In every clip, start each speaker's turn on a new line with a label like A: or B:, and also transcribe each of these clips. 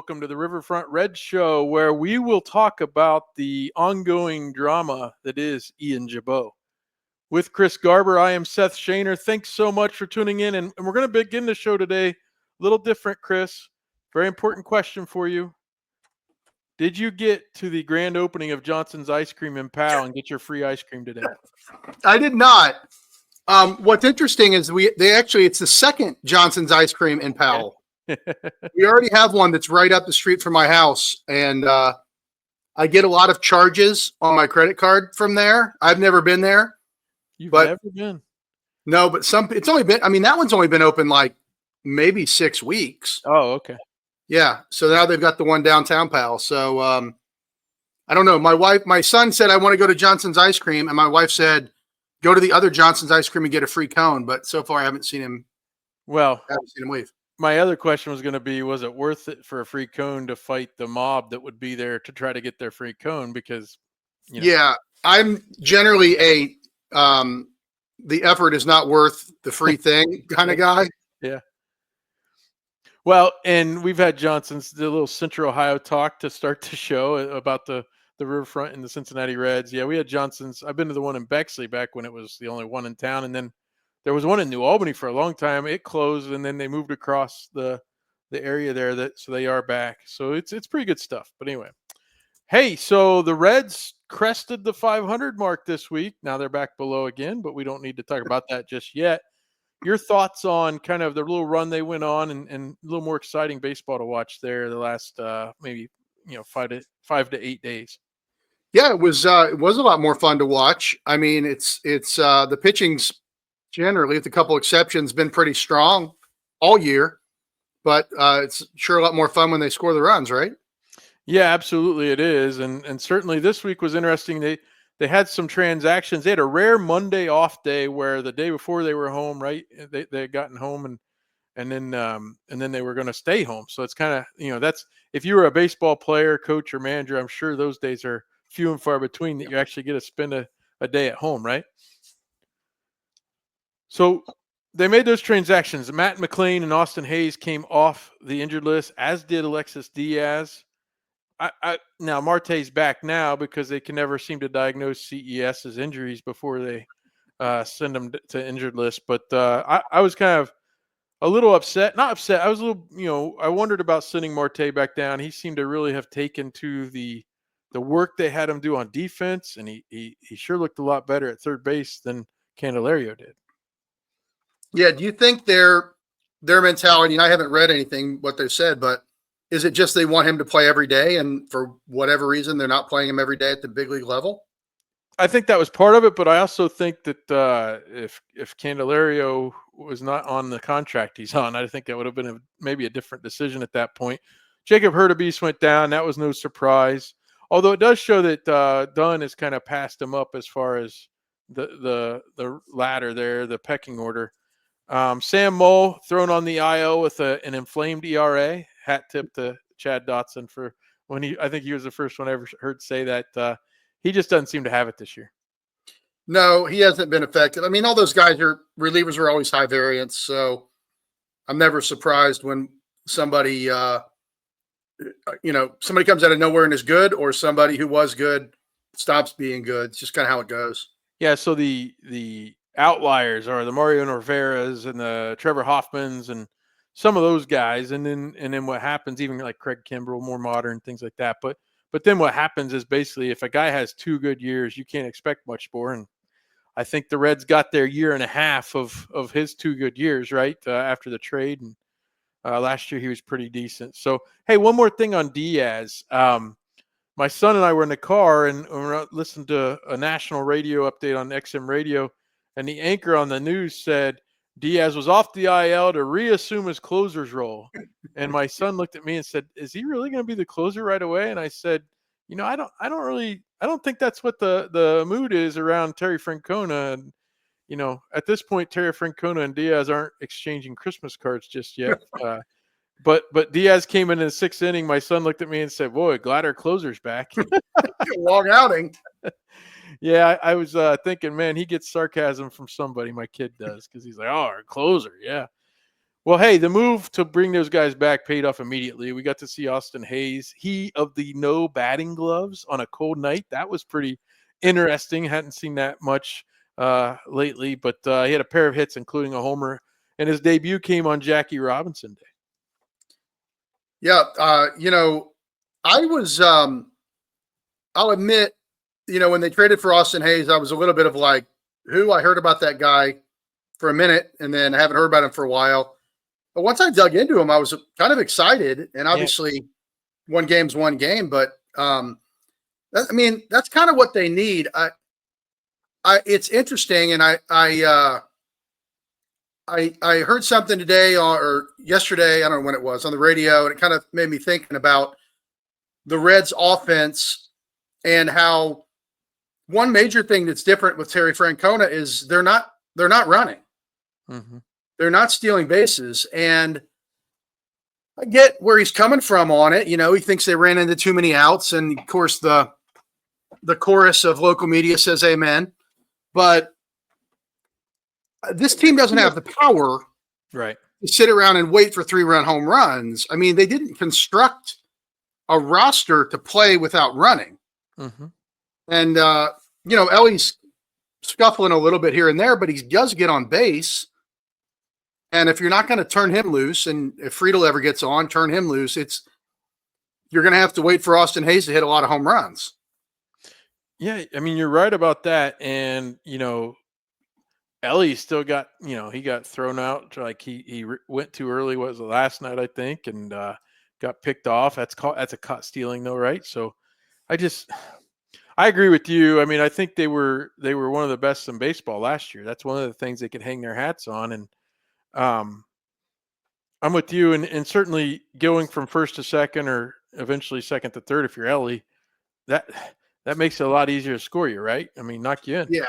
A: welcome to the Riverfront Reds Show, where we will talk about the ongoing drama that is Ian Jabot. With Chris Garber, I am Seth Shaner. Thanks so much for tuning in, and we're going to begin the show today a little different, Chris. Very important question for you. Did you get to the grand opening of Johnson's Ice Cream in Powell and get your free ice cream today?
B: I did not. What's interesting is it's the second Johnson's Ice Cream in Powell. We already have one that's right up the street from my house, and I get a lot of charges on my credit card from there. I've never been there.
A: You've never been?
B: No, but it's only been, that one's only been open like maybe 6 weeks.
A: Oh, okay.
B: Yeah. So now they've got the one downtown Powell. So I don't know. My son said, I want to go to Johnson's Ice Cream. And my wife said, go to the other Johnson's Ice Cream and get a free cone. But so far I haven't seen him. I haven't seen him leave.
A: My other question was going to be, was it worth it for a free cone to fight the mob that would be there to try to get their free cone? Because,
B: Yeah, I'm generally the effort is not worth the free thing kind of guy.
A: Yeah. Well, and we've had Johnson's, the little Central Ohio talk to start the show about the Riverfront and the Cincinnati Reds. Yeah, we had Johnson's. I've been to the one in Bexley back when it was the only one in town. And then there was one in New Albany for a long time. It closed, and then they moved across the area there. So they are back. So it's pretty good stuff. But anyway, hey, so the Reds crested the 500 mark this week. Now they're back below again, but we don't need to talk about that just yet. Your thoughts on kind of the little run they went on and a little more exciting baseball to watch there the last maybe 5 to 8 days.
B: Yeah, it was a lot more fun to watch. I mean, it's the pitching's generally, with a couple exceptions, been pretty strong all year, but it's sure a lot more fun when they score the runs, right?
A: Yeah, absolutely it is. And certainly this week was interesting. They had some transactions. They had a rare Monday off day where the day before they were home, right? They had gotten home and then they were going to stay home. So it's kind of, that's, if you were a baseball player, coach, or manager, I'm sure those days are few and far between that you actually get to spend a day at home, right? So they made those transactions. Matt McLean and Austin Hayes came off the injured list, as did Alexis Diaz. Now Marte's back now because they can never seem to diagnose CES as injuries before they send them to injured list. But I was kind of a little upset. Not upset. I was a little, I wondered about sending Marte back down. He seemed to really have taken to the work they had him do on defense, and he sure looked a lot better at third base than Candelario did.
B: Yeah. Do you think their mentality, and I haven't read anything what they've said, but is it just they want him to play every day, and for whatever reason they're not playing him every day at the big league level?
A: I think that was part of it, but I also think that if Candelario was not on the contract he's on, I think that would have been maybe a different decision at that point. Jacob Hurtubise went down. That was no surprise, although it does show that Dunn has kind of passed him up as far as the ladder there, the pecking order. Sam Moe thrown on the IL with an inflamed ERA. Hat tip to Chad Dotson for I think he was the first one I ever heard say that. He just doesn't seem to have it this year.
B: No, he hasn't been affected. I mean, all those guys relievers are always high variance, so I'm never surprised when somebody comes out of nowhere and is good, or somebody who was good stops being good. It's just kind of how it goes.
A: Yeah. So the outliers are the Mario Norveras and the Trevor Hoffmans and some of those guys. And then what happens, even like Craig Kimbrell, more modern, things like that. But then what happens is basically if a guy has 2 good years, you can't expect much more. And I think the Reds got their year and a half of his 2 good years, right? After the trade. And last year he was pretty decent. So, hey, one more thing on Diaz. My son and I were in the car and we listened to a national radio update on XM radio. And the anchor on the news said Diaz was off the IL to reassume his closer's role. And my son looked at me and said, "Is he really going to be the closer right away?" And I said, I don't think that's what the mood is around Terry Francona. And, at this point, Terry Francona and Diaz aren't exchanging Christmas cards just yet. But Diaz came in the 6th inning. My son looked at me and said, "Boy, glad our closer's back."
B: Long outing.
A: Yeah, I was thinking, man, he gets sarcasm from somebody. My kid does, because he's like, "Oh, our closer, yeah." Well, hey, the move to bring those guys back paid off immediately. We got to see Austin Hayes, he of the no batting gloves on a cold night. That was pretty interesting. Hadn't seen that much lately, but he had a pair of hits, including a homer, and his debut came on Jackie Robinson Day.
B: Yeah, I was. I'll admit, when they traded for Austin Hayes, I was a little bit of like, who? I heard about that guy for a minute, and then I haven't heard about him for a while. But once I dug into him, I was kind of excited. And obviously, one game's one game, but that's kind of what they need. It's interesting, and I heard something today or yesterday, I don't know when it was, on the radio, and it kind of made me thinking about the Reds offense and how one major thing that's different with Terry Francona is they're not running.
A: Mm-hmm.
B: They're not stealing bases. And I get where he's coming from on it. He thinks they ran into too many outs. And of course the chorus of local media says amen. But this team doesn't have the power
A: right
B: to sit around and wait for 3-run home runs. I mean, they didn't construct a roster to play without running.
A: Mm-hmm.
B: And, Ellie's scuffling a little bit here and there, but he does get on base. And if you're not going to turn him loose, and if Friedel ever gets on, turn him loose, you're going to have to wait for Austin Hayes to hit a lot of home runs.
A: Yeah, I mean, you're right about that. And, Ellie still got, he got thrown out. Like he went too early. What was it, last night, I think, and got picked off. That's a caught stealing though, right? So I agree with you. I mean, I think they were one of the best in baseball last year. That's one of the things they could hang their hats on. And I'm with you. And certainly going from first to second or eventually second to third, if you're Ellie, that makes it a lot easier to score you, right? I mean, knock you in.
B: Yeah.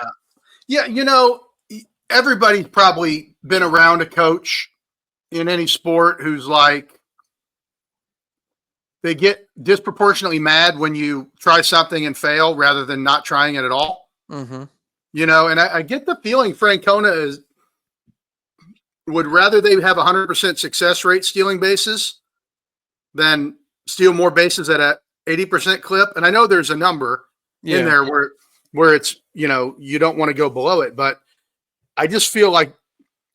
B: Yeah. Everybody's probably been around a coach in any sport who's like, they get disproportionately mad when you try something and fail rather than not trying it at all.
A: Mm-hmm.
B: And I get the feeling Francona would rather they have 100% success rate stealing bases than steal more bases at a 80% clip. And I know there's a number in there where it's, you don't want to go below it, but I just feel like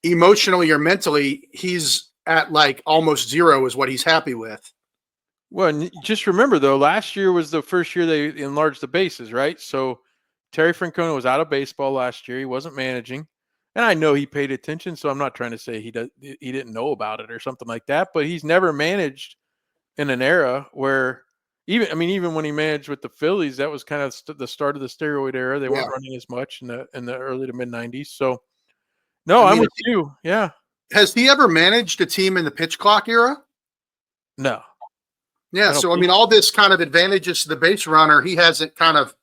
B: emotionally or mentally, he's at like almost zero is what he's happy with.
A: Well, just remember though, last year was the first year they enlarged the bases, right? So Terry Francona was out of baseball last year. He wasn't managing, and I know he paid attention. So I'm not trying to say he didn't know about it or something like that. But he's never managed in an era where even when he managed with the Phillies, that was kind of the start of the steroid era. They weren't running as much in the early to mid 90s. So no, I'm with you. Yeah.
B: Has he ever managed a team in the pitch clock era?
A: No.
B: Yeah. So, all this kind of advantages to the base runner, he hasn't kind of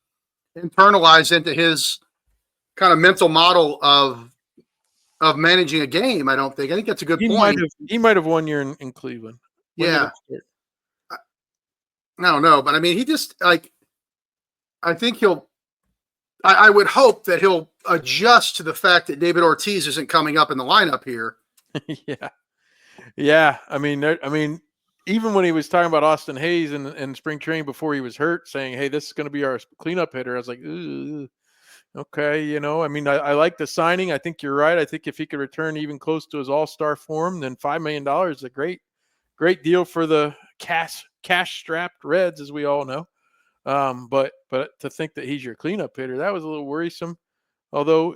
B: internalized into his kind of mental model of managing a game. I don't think. I think that's a good point.
A: He might have 1 year in Cleveland.
B: Yeah. I don't know, but he just like, I think I would hope that he'll adjust to the fact that David Ortiz isn't coming up in the lineup here.
A: Yeah. Yeah. I mean, even when he was talking about Austin Hayes in spring training before he was hurt, saying, hey, this is going to be our cleanup hitter, I was like, okay. I like the signing. I think you're right. I think if he could return even close to his all-star form, then $5 million is a great deal for the cash-strapped Reds, as we all know. But to think that he's your cleanup hitter, that was a little worrisome. Although,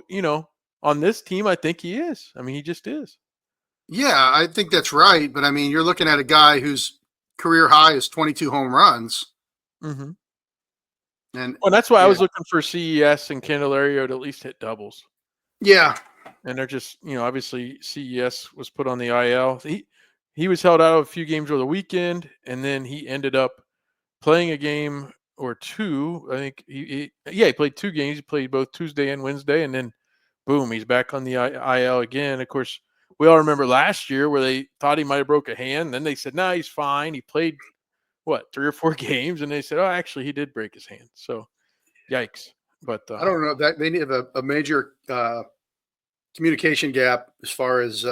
A: on this team, I think he is. I mean, he just is.
B: Yeah, I think that's right. But you're looking at a guy whose career high is 22 home runs.
A: Mm-hmm.
B: And
A: that's why I was looking for CES and Candelario to at least hit doubles.
B: Yeah.
A: And they're just, obviously CES was put on the IL. He was held out of a few games over the weekend, and then he ended up playing a game or two. I think he played 2 games. He played both Tuesday and Wednesday, and then boom, he's back on the IL again. Of course, we all remember last year where they thought he might have broke a hand. Then they said, no, he's fine. He played 3 or 4 games, and they said, oh, actually, he did break his hand. So, yikes. But
B: I don't know that they need a major communication gap as far as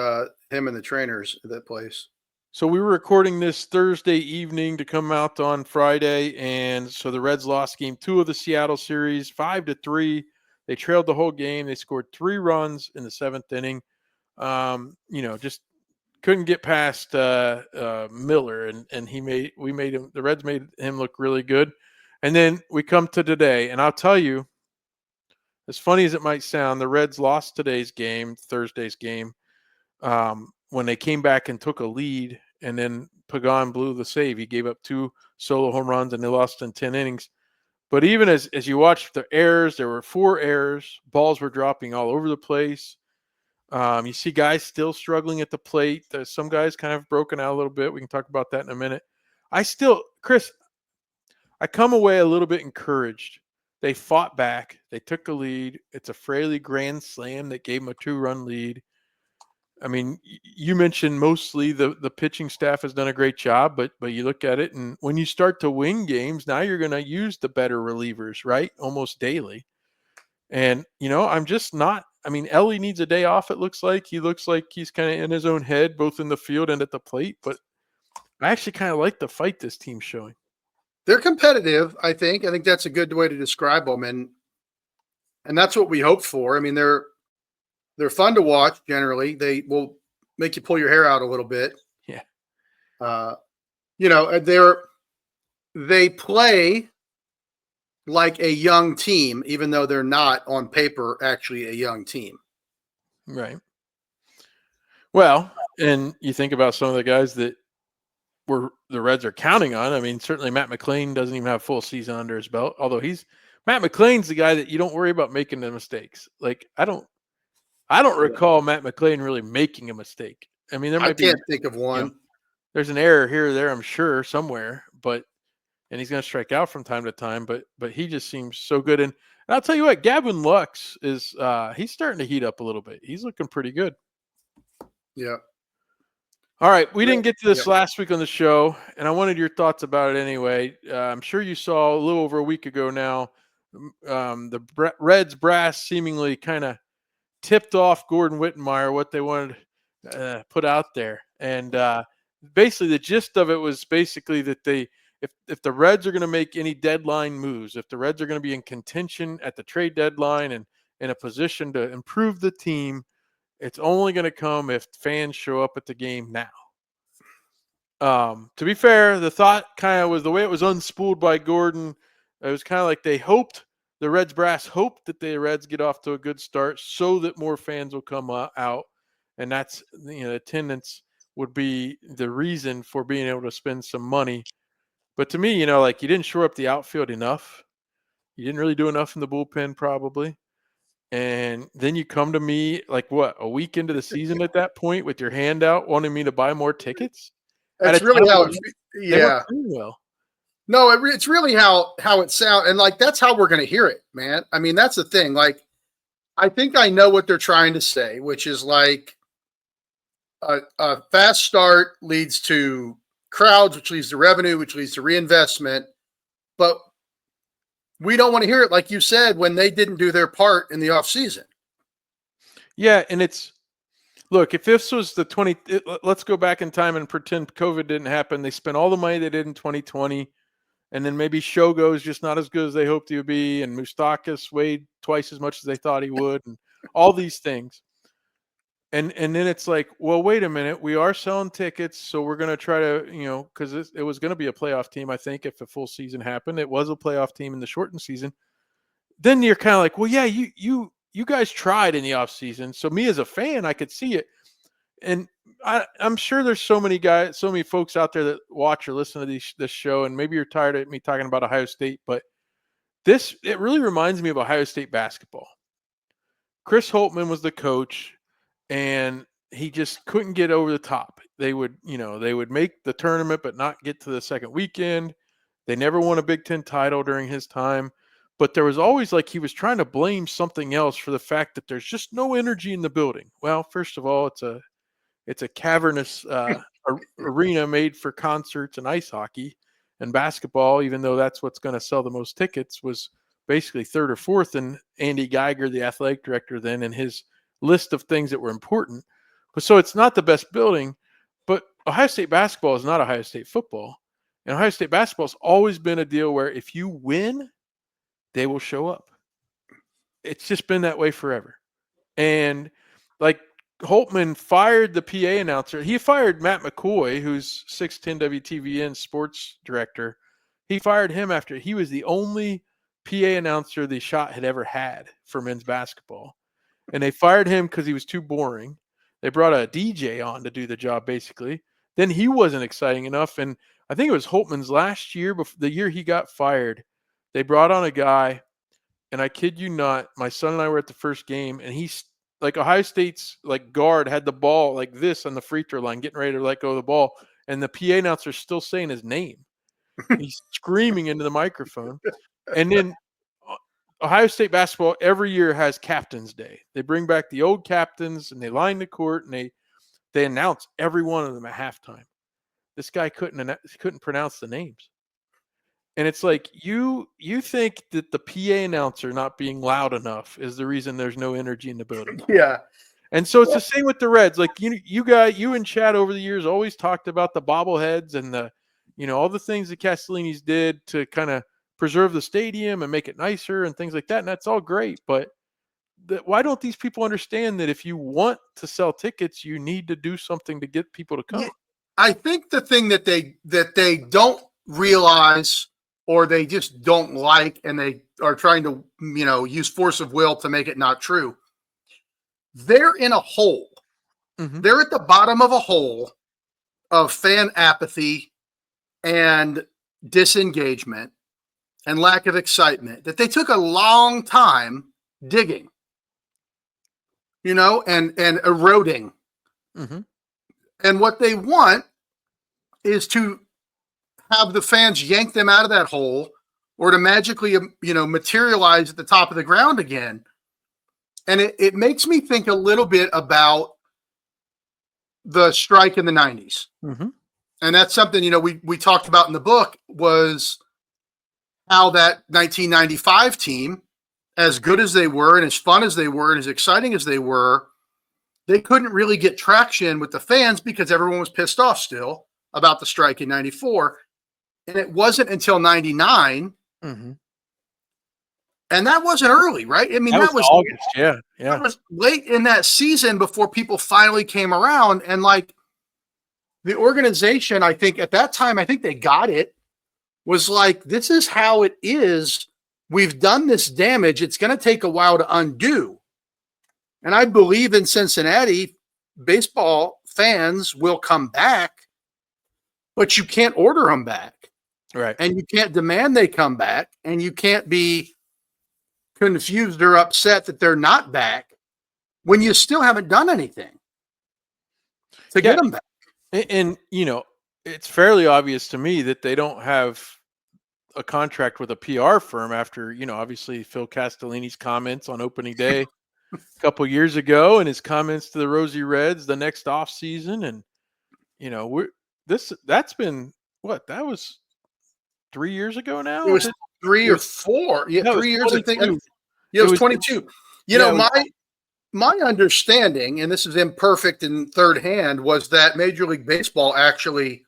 B: him and the trainers at that place.
A: So we were recording this Thursday evening to come out on Friday, and so the Reds lost game 2 of the Seattle series 5-3. They trailed the whole game. They scored 3 runs in the 7th inning. Just couldn't get past Miller, and the Reds made him look really good. And then we come to today, and I'll tell you, as funny as it might sound, the Reds lost Thursday's game, when they came back and took a lead, and then Pagan blew the save. He gave up 2 solo home runs, and they lost in 10 innings. But even as you watch the errors, there were 4 errors. Balls were dropping all over the place. You see guys still struggling at the plate. There's some guys kind of broken out a little bit. We can talk about that in a minute. Chris, I come away a little bit encouraged. They fought back. They took a lead. It's a Fraley grand slam that gave them a 2-run lead. I mean, you mentioned mostly the pitching staff has done a great job, but you look at it, and when you start to win games, now you're going to use the better relievers, right? Almost daily. And, I'm just not – I mean, Ellie needs a day off, it looks like. He looks like he's kind of in his own head, both in the field and at the plate. But I actually kind of like the fight this team's showing.
B: They're competitive, I think. I think that's a good way to describe them. And that's what we hope for. I mean, they're fun to watch generally. They will make you pull your hair out a little bit.
A: Yeah.
B: They play like a young team, even though they're not on paper actually a young team.
A: Right. Well, and you think about some of the guys that the Reds are counting on. I mean, certainly Matt McLain doesn't even have a full season under his belt, although Matt McLain's the guy that you don't worry about making the mistakes. Like, I don't recall Matt McLain really making a mistake. I mean,
B: I can't think of one.
A: There's an error here or there, I'm sure, somewhere, and he's going to strike out from time to time, but he just seems so good. And I'll tell you what, Gavin Lux is he's starting to heat up a little bit. He's looking pretty good.
B: Yeah.
A: All right, we didn't get to this last week on the show, and I wanted your thoughts about it anyway. I'm sure you saw a little over a week ago now, the Reds brass seemingly kind of tipped off Gordon Wittenmeyer what they wanted to put out there. And basically the gist of it was basically that if the Reds are going to make any deadline moves, if the Reds are going to be in contention at the trade deadline and in a position to improve the team, it's only going to come if fans show up at the game now. To be fair, the thought kind of was the way it was unspooled by Gordon. It was kind of like the Reds brass hoped that the Reds get off to a good start so that more fans will come out. And that's, attendance would be the reason for being able to spend some money. But to me, you didn't shore up the outfield enough. You didn't really do enough in the bullpen probably. And then you come to me a week into the season at that point with your hand out wanting me to buy more tickets?
B: That's really how
A: well.
B: No, it's really how it sounds. And that's how we're going to hear it, man. I mean, that's the thing. I think I know what they're trying to say, which is a fast start leads to crowds, which leads to revenue, which leads to reinvestment. But we don't want to hear it, like you said, when they didn't do their part in the offseason.
A: Yeah, and look, if this was let's go back in time and pretend COVID didn't happen. They spent all the money they did in 2020, and then maybe Shogo's just not as good as they hoped he would be, and Moustakas weighed twice as much as they thought he would, and all these things. And then it's like, well, wait a minute. We are selling tickets, so we're going to try to, because it was going to be a playoff team, I think, if the full season happened. It was a playoff team in the shortened season. Then you're kind of like, well, yeah, you guys tried in the offseason. So me as a fan, I could see it. And I'm sure there's so many folks out there that watch or listen to this show, and maybe you're tired of me talking about Ohio State, but it really reminds me of Ohio State basketball. Chris Holtmann was the coach, and he just couldn't get over the top. They would make the tournament but not get to the second weekend. They never won a Big Ten title during his time, but there was always he was trying to blame something else for the fact that there's just no energy in the building. Well, first of all, it's a cavernous arena made for concerts and ice hockey, and basketball, even though that's what's going to sell the most tickets, was basically third or fourth in Andy Geiger, the athletic director then, and his list of things that were important. But so it's not the best building, but Ohio State basketball is not Ohio State football. And Ohio State basketball has always been a deal where if you win, they will show up. It's just been that way forever. And like Holtman fired the PA announcer. He fired Matt McCoy, who's 610 WTVN sports director. He fired him after he was the only PA announcer the Shot had ever had for men's basketball. And they fired him because he was too boring. They brought a DJ on to do the job, basically. Then he wasn't exciting enough. And I think it was Holtman's last year, the year he got fired, they brought on a guy, and I kid you not, my son and I were at the first game, and he's like Ohio State's like guard had the ball like this on the free throw line, getting ready to let go of the ball, and the PA announcer's still saying his name. He's screaming into the microphone. And then Ohio State basketball every year has Captain's Day. They bring back the old captains, and they line the court, and they announce every one of them at halftime. This guy couldn't pronounce the names. And it's like you think that the PA announcer not being loud enough is the reason there's no energy in the building.
B: Yeah.
A: And so it's the same with the Reds. Like you and Chad over the years always talked about the bobbleheads and the, all the things that Castellini's did to kind of preserve the stadium and make it nicer and things like that. And that's all great. But why don't these people understand that if you want to sell tickets, you need to do something to get people to come?
B: Yeah, I think the thing that they don't realize, or they just don't like, and they are trying to, use force of will to make it not true. They're in a hole. Mm-hmm. They're at the bottom of a hole of fan apathy and disengagement and lack of excitement that they took a long time digging, and eroding. Mm-hmm. And what they want is to have the fans yank them out of that hole, or to magically, materialize at the top of the ground again. And it makes me think a little bit about the strike in the 90s. Mm-hmm. And that's something, we talked about in the book, was how that 1995 team, as good as they were and as fun as they were and as exciting as they were, they couldn't really get traction with the fans because everyone was pissed off still about the strike in 94. And it wasn't until 99. Mm-hmm. And that wasn't early, right? I mean, that was
A: August. Yeah.
B: That was late in that season before people finally came around. And like the organization, I think at that time, I think they got it, was like, this is how it is. We've done this damage. It's going to take a while to undo. And I believe in Cincinnati, baseball fans will come back, but you can't order them back.
A: Right.
B: And you can't demand they come back, and you can't be confused or upset that they're not back when you still haven't done anything to get them back.
A: And, it's fairly obvious to me that they don't have a contract with a PR firm after, obviously Phil Castellini's comments on opening day a couple years ago, and his comments to the Rosie Reds the next off season. And, that's been what, that was 3 years ago now?
B: It was 3 or 4. Yeah, 3 years, I think. Yeah, it was 22. My understanding, and this is imperfect in third hand, was that Major League Baseball actually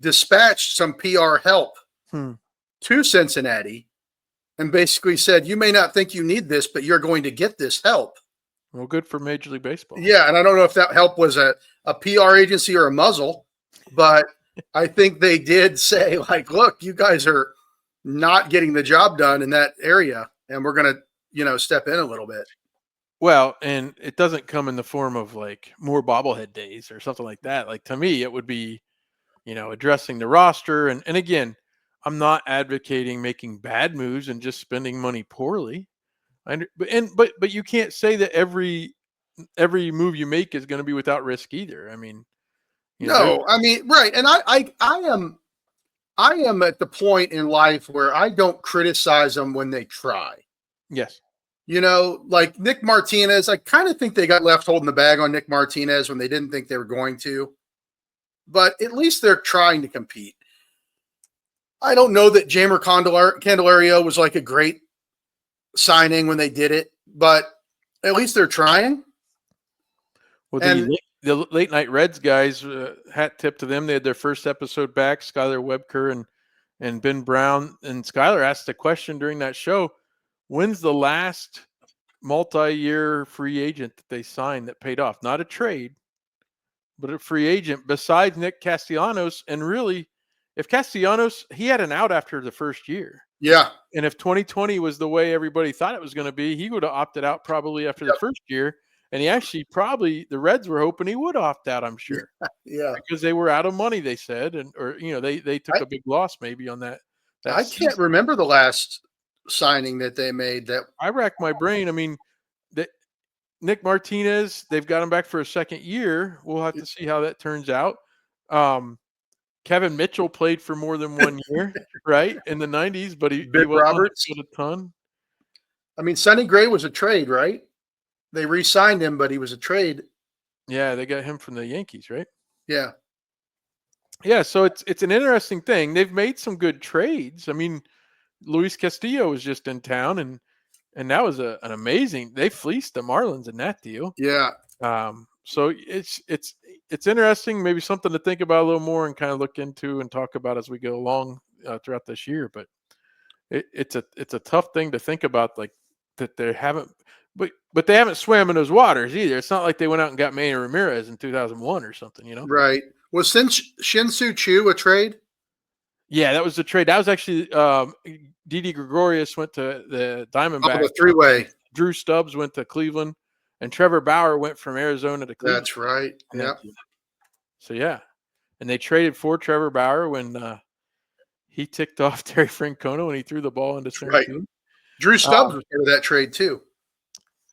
B: dispatched some PR help to Cincinnati and basically said, you may not think you need this, but you're going to get this help.
A: Well, good for Major League Baseball.
B: Yeah, and I don't know if that help was a PR agency or a muzzle, but I think they did say, like, look, you guys are not getting the job done in that area, and we're going to, step in a little bit.
A: Well, and it doesn't come in the form of like more bobblehead days or something like that. Like, to me, it would be, addressing the roster. And again, I'm not advocating making bad moves and just spending money poorly. But you can't say that every move you make is going to be without risk either. I mean,
B: right. And I am at the point in life where I don't criticize them when they try.
A: Yes.
B: Like Nick Martinez, I kind of think they got left holding the bag on Nick Martinez when they didn't think they were going to. But at least they're trying to compete. I don't know that Jamer Candelario was like a great signing when they did it, but at least they're trying.
A: Well, the late night Reds guys, hat tip to them. They had their first episode back, Skylar Webker and Ben Brown. And Skylar asked a question during that show: when's the last multi-year free agent that they signed that paid off? Not a trade, but a free agent besides Nick Castellanos. And really, if Castellanos, he had an out after the first year.
B: Yeah.
A: And if 2020 was the way everybody thought it was going to be, he would have opted out probably after the first year. And he actually the Reds were hoping he would opt out, I'm sure.
B: Yeah.
A: Because they were out of money, they said. They took a big loss maybe on that.
B: I can't remember the last signing that they made. That
A: I racked my brain. I mean, Nick Martinez, they've got him back for a second year. We'll have to see how that turns out. Kevin Mitchell played for more than 1 year, right, in the 90s, but he
B: Roberts
A: a ton.
B: I mean, Sonny Gray was a trade, right? They re-signed him, but he was a trade.
A: Yeah, they got him from the Yankees, right?
B: Yeah.
A: Yeah, so it's an interesting thing. They've made some good trades. I mean, Luis Castillo was just in town, and that was an amazing. They fleeced the Marlins in that deal.
B: Yeah.
A: So it's interesting. Maybe something to think about a little more and kind of look into and talk about as we go along throughout this year. But it's a tough thing to think about, like that they haven't. But they haven't swam in those waters either. It's not like they went out and got Manny Ramirez in 2001 or something, you know?
B: Right. Was Shin-Soo Choo a trade?
A: Yeah, that was the trade. That was actually Didi Gregorius went to the Diamondbacks.
B: The three-way.
A: Drew Stubbs went to Cleveland, and Trevor Bauer went from Arizona to Cleveland.
B: That's right. Yeah.
A: So, yeah. And they traded for Trevor Bauer when he ticked off Terry Francona when he threw the ball into center field.
B: Drew Stubbs was part of that trade too.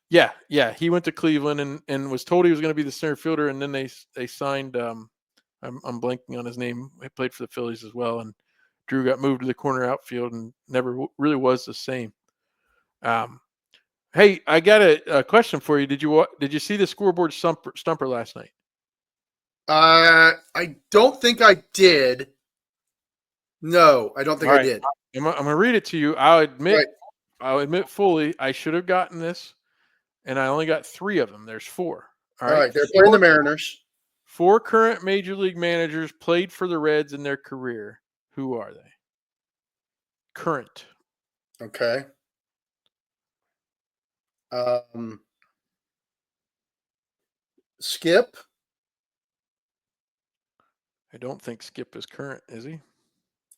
A: Yeah. He went to Cleveland and was told he was going to be the center fielder, and then they signed I'm blanking on his name. He played for the Phillies as well, and Drew got moved to the corner outfield and never really was the same. Hey, I got a question for you. Did you see the scoreboard stumper last night?
B: I don't think I did. No, I don't think I did.
A: I'm going to read it to you. I'll admit fully I should have gotten this, and I only got 3 of them. There's 4.
B: All right. They're playing the Mariners.
A: 4 current major league managers played for the Reds in their career. Who are they? Current.
B: Okay. Skip.
A: I don't think Skip is current, is he?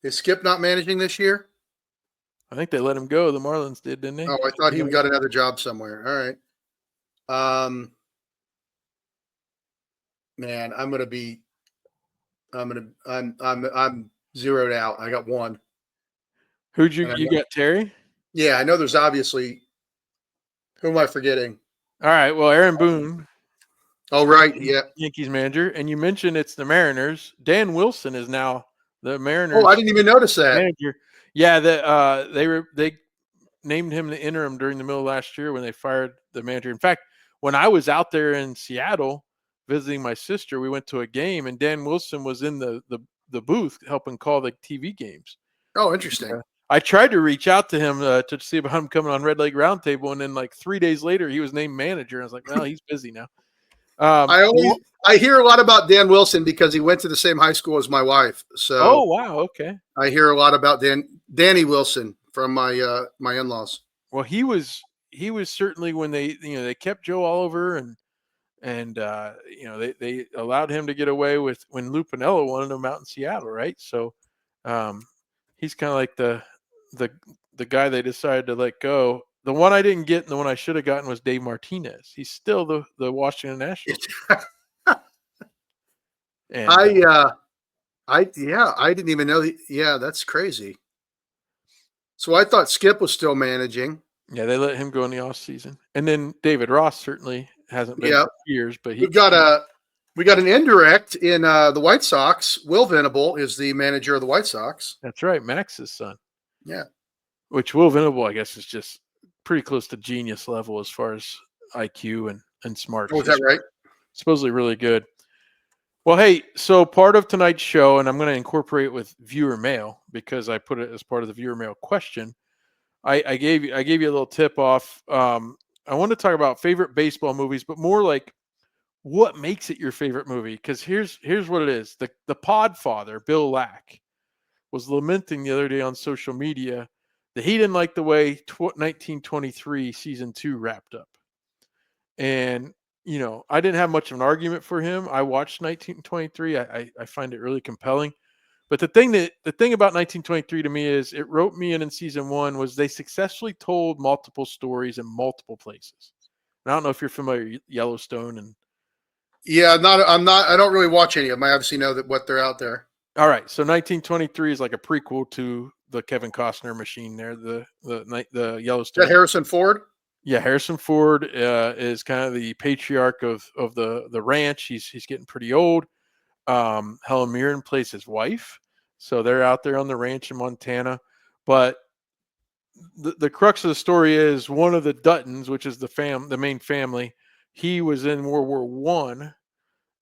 B: Is Skip not managing this year?
A: I think they let him go. The Marlins did, didn't they?
B: Oh, I thought he got another job somewhere. All right. Man, I'm zeroed out. I got 1.
A: Who'd you got? Terry?
B: Yeah, I know there's obviously. Who am I forgetting?
A: All right. Well, Aaron Boone.
B: Oh, right. Yeah.
A: Yankees manager. And you mentioned it's the Mariners. Dan Wilson is now the Mariners.
B: Oh, I didn't even notice that.
A: Manager. Yeah, they named him the interim during the middle of last year when they fired the manager. In fact, when I was out there in Seattle visiting my sister, we went to a game and Dan Wilson was in the booth helping call the TV games.
B: Oh, interesting.
A: I tried to reach out to him to see about him coming on Red Lake Roundtable, and then like 3 days later, he was named manager. I was like, well, he's busy now.
B: I hear a lot about Dan Wilson because he went to the same high school as my wife. So,
A: oh wow, okay.
B: I hear a lot about Danny Wilson from my in-laws.
A: Well, he was certainly when they kept Joe Oliver and they allowed him to get away with when Lou Piniella wanted him out in Seattle, right? So he's kind of like the guy they decided to let go. The one I didn't get and the one I should have gotten was Dave Martinez. He's still the Washington Nationals. And
B: I didn't even know. That's crazy. So I thought Skip was still managing.
A: Yeah, they let him go in the off season. And then David Ross certainly hasn't been for years, but
B: we got an indirect in the White Sox. Will Venable is the manager of the White Sox.
A: That's right, Max's son.
B: Yeah.
A: Which Will Venable, I guess, is just pretty close to genius level as far as IQ and smarts.
B: Oh, is that right?
A: Supposedly really good. Well, hey, so part of tonight's show, and I'm going to incorporate with viewer mail because I put it as part of the viewer mail question. I gave you a little tip off. I want to talk about favorite baseball movies, but more like what makes it your favorite movie? Because here's what it is. The Podfather, Bill Lack, was lamenting the other day on social media that he didn't like the way 1923 season 2 wrapped up. And I didn't have much of an argument for him. I watched 1923. I find it really compelling. But the thing about 1923 to me is it wrote me in season 1 was they successfully told multiple stories in multiple places. And I don't know if you're familiar with Yellowstone and
B: Yeah, I'm not. I don't really watch any of them. I obviously know that what they're out there.
A: all right, so 1923 is like a prequel to the Kevin Costner machine there, the Yellowstone.
B: Is that Harrison Ford?
A: Yeah, Harrison Ford is kind of the patriarch of the ranch. He's getting pretty old. Helen Mirren plays his wife, so they're out there on the ranch in Montana. But the crux of the story is one of the Duttons, which is the main family. He was in World War One,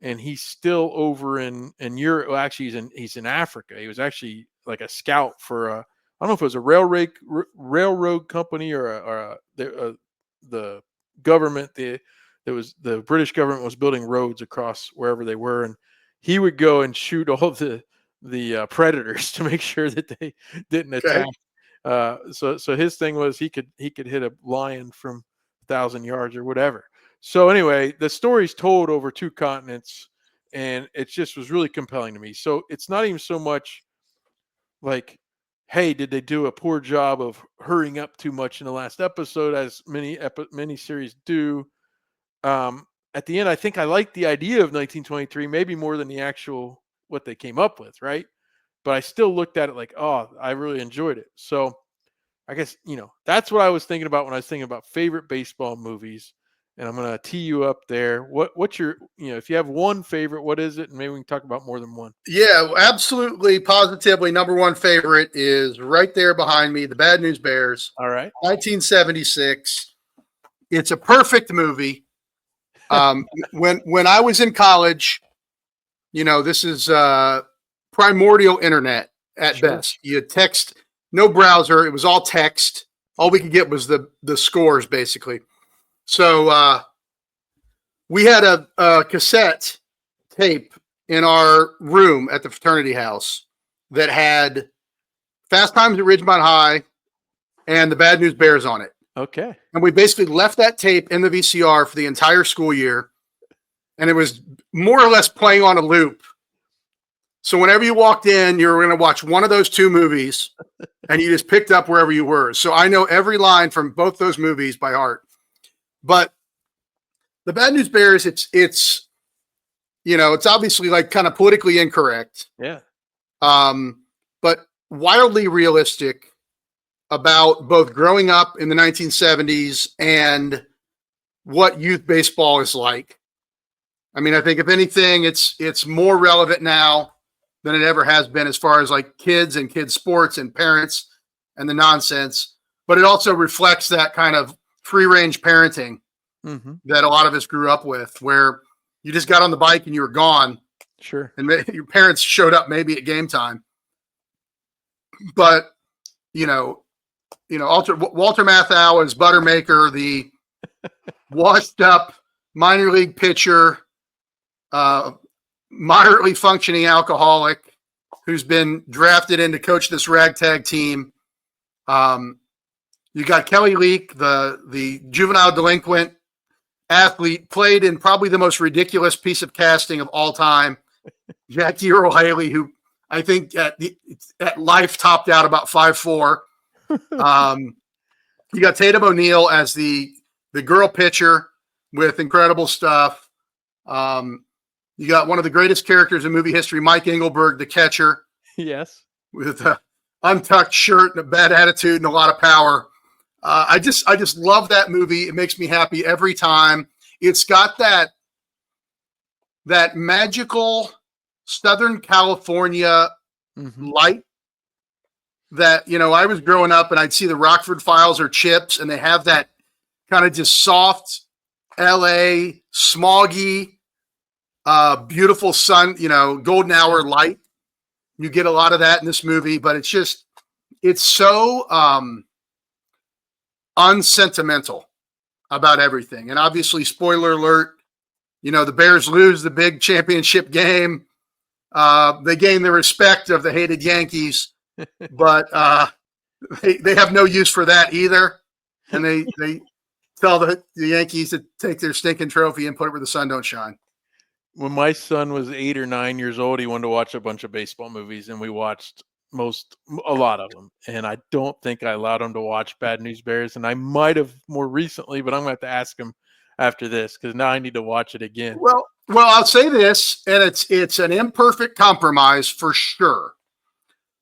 A: and he's still over in Europe. Well, actually, he's in Africa. He was actually like a scout for I don't know if it was a railroad company or the government. The British government was building roads across wherever they were, and he would go and shoot all the predators to make sure that they didn't attack. So his thing was he could hit a lion from 1,000 yards or whatever. So anyway, the story's told over 2 continents, and it just was really compelling to me. So it's not even so much like, hey, did they do a poor job of hurrying up too much in the last episode, as many series do. At the end, I think I liked the idea of 1923 maybe more than the actual what they came up with, right? But I still looked at it like, oh, I really enjoyed it. So I guess, that's what I was thinking about when I was thinking about favorite baseball movies. And I'm going to tee you up there. What's your, if you have one favorite, what is it? And maybe we can talk about more than one.
B: Yeah, absolutely, positively. Number one favorite is right there behind me, The Bad News Bears.
A: All right.
B: 1976. It's a perfect movie. When I was in college, this is primordial internet at best. You text, no browser. It was all text. All we could get was the scores, basically. So we had a cassette tape in our room at the fraternity house that had Fast Times at Ridgemont High and the Bad News Bears on it.
A: Okay.
B: And we basically left that tape in the VCR for the entire school year. And it was more or less playing on a loop. So whenever you walked in, you were going to watch one of those 2 movies and you just picked up wherever you were. So I know every line from both those movies by heart. But the Bad News Bears, it's obviously like kind of politically incorrect.
A: Yeah.
B: But wildly realistic about both growing up in the 1970s and what youth baseball is like. I mean, I think if anything, it's more relevant now than it ever has been as far as like kids and kids sports and parents and the nonsense. But it also reflects that kind of free range parenting that a lot of us grew up with, where you just got on the bike and you were gone.
A: Sure.
B: And your parents showed up maybe at game time. But, Walter Matthau as Buttermaker, the washed up minor league pitcher, moderately functioning alcoholic who's been drafted in to coach this ragtag team. You got Kelly Leak, the juvenile delinquent athlete, played in probably the most ridiculous piece of casting of all time. Jackie Earl Haley, who I think at life topped out about 5'4". You got Tatum O'Neal as the girl pitcher with incredible stuff. You got one of the greatest characters in movie history, Mike Engelberg, the catcher.
A: Yes.
B: With an untucked shirt and a bad attitude and a lot of power. I just love that movie. It makes me happy every time. It's got that magical Southern California light that, I was growing up and I'd see the Rockford Files or Chips, and they have that kind of just soft LA smoggy, beautiful sun, golden hour light. You get a lot of that in this movie, but it's so unsentimental about everything. And obviously, spoiler alert, the Bears lose the big championship game. They gain the respect of the hated Yankees, but they have no use for that either. And they tell the Yankees to take their stinking trophy and put it where the sun don't shine.
A: When my son was 8 or 9 years old, he wanted to watch a bunch of baseball movies, and we watched a lot of them. And I don't think I allowed him to watch Bad News Bears, and I might have more recently, but I'm going to have to ask him after this because now I need to watch it again.
B: Well, I'll say this, and it's an imperfect compromise for sure.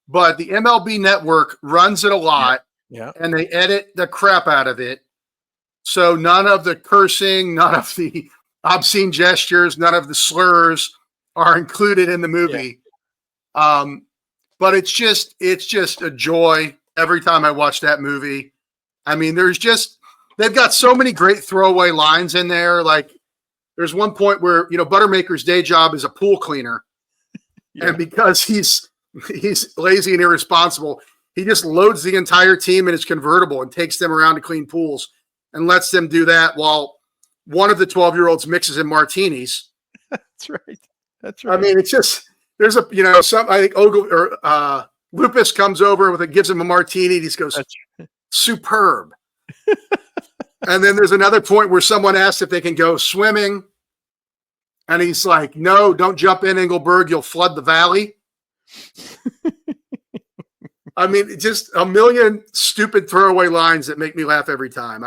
B: But the MLB Network runs it a lot, and they edit the crap out of it. So none of the cursing, none of the obscene gestures, none of the slurs are included in the movie. Yeah. But it's just a joy every time I watch that movie. I mean, they've got so many great throwaway lines in there. Like there's one point where, Buttermaker's day job is a pool cleaner. Yeah. And because he's lazy and irresponsible, he just loads the entire team in his convertible and takes them around to clean pools and lets them do that while one of the 12-year-olds mixes in martinis.
A: That's right. That's right.
B: I mean, it's just, there's I think Lupus comes over gives him a martini. And he goes, superb. And then there's another point where someone asks if they can go swimming. And he's like, no, don't jump in, Engelberg. You'll flood the valley. I mean, just a million stupid throwaway lines that make me laugh every time.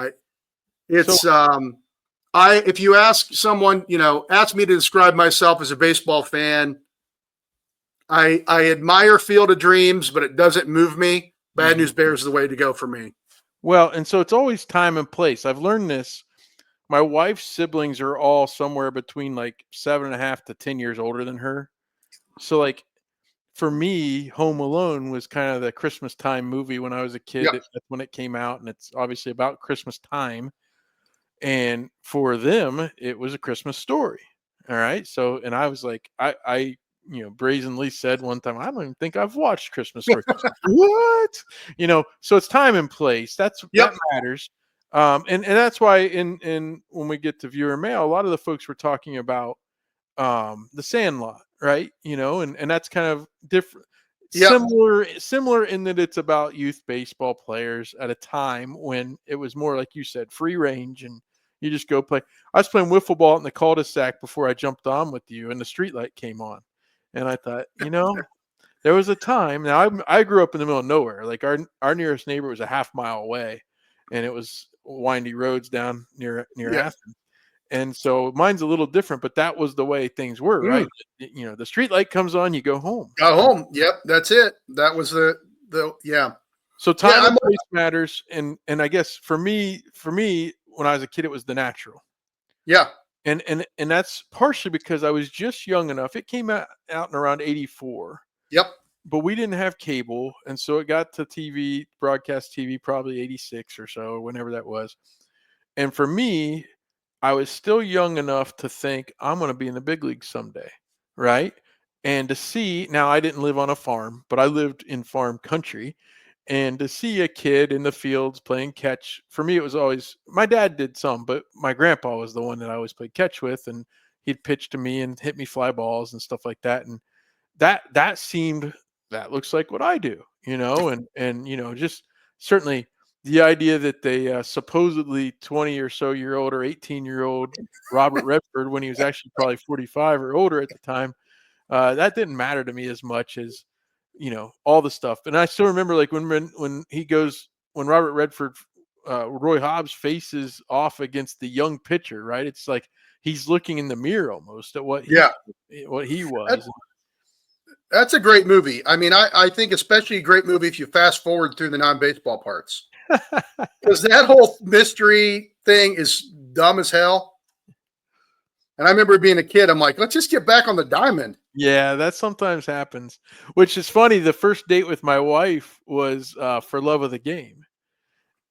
B: If you ask someone, ask me to describe myself as a baseball fan, I admire Field of Dreams, but it doesn't move me. Bad News Bears is the way to go for me.
A: Well, and so it's always time and place. I've learned this. My wife's siblings are all somewhere between like 7.5 to 10 years older than her. So like for me, Home Alone was kind of the Christmas time movie when I was a kid.
B: Yep.
A: That's when it came out, and it's obviously about Christmas time. And for them, it was A Christmas Story. All right. So, and I was like, I brazenly said one time, I don't even think I've watched Christmas Story. What? So it's time and place. That matters. And that's why in when we get to viewer mail, a lot of the folks were talking about The Sandlot, right? And that's kind of different. Yep. Similar in that it's about youth baseball players at a time when it was more, like you said, free range and you just go play. I was playing wiffle ball in the cul-de-sac before I jumped on with you, and the street light came on. And I thought, there was a time. Now, I grew up in the middle of nowhere. Like our nearest neighbor was a half mile away, and it was windy roads down near Athens. And so mine's a little different, but that was the way things were, right? The street light comes on, you go home.
B: Go home. Yep, that's it. That was the.
A: So time and place matters, and I guess for me, when I was a kid, it was The Natural.
B: Yeah.
A: And that's partially because I was just young enough. It came out in around 84.
B: Yep.
A: But we didn't have cable, and so it got to TV, broadcast TV, probably 86 or so, whenever that was. And for me, I was still young enough to think I'm going to be in the big leagues someday, right? And to see, now I didn't live on a farm, but I lived in farm country. And to see a kid in the fields playing catch, for me, it was always, my dad did some, but my grandpa was the one that I always played catch with, and he'd pitch to me and hit me fly balls and stuff like that. And that seemed, that looks like what I do, and just certainly the idea that they supposedly 20 or so year old or 18-year-old Robert Redford, when he was actually probably 45 or older at the time, that didn't matter to me as much as, all the stuff. And I still remember like when Robert Redford, Roy Hobbs faces off against the young pitcher, right? It's like he's looking in the mirror almost at what he was.
B: That's a great movie. I mean, I think especially a great movie if you fast forward through the non-baseball parts. Because that whole mystery thing is dumb as hell. And I remember being a kid, I'm like, let's just get back on the diamond.
A: Yeah, that sometimes happens, which is funny. The first date with my wife was For Love of the Game.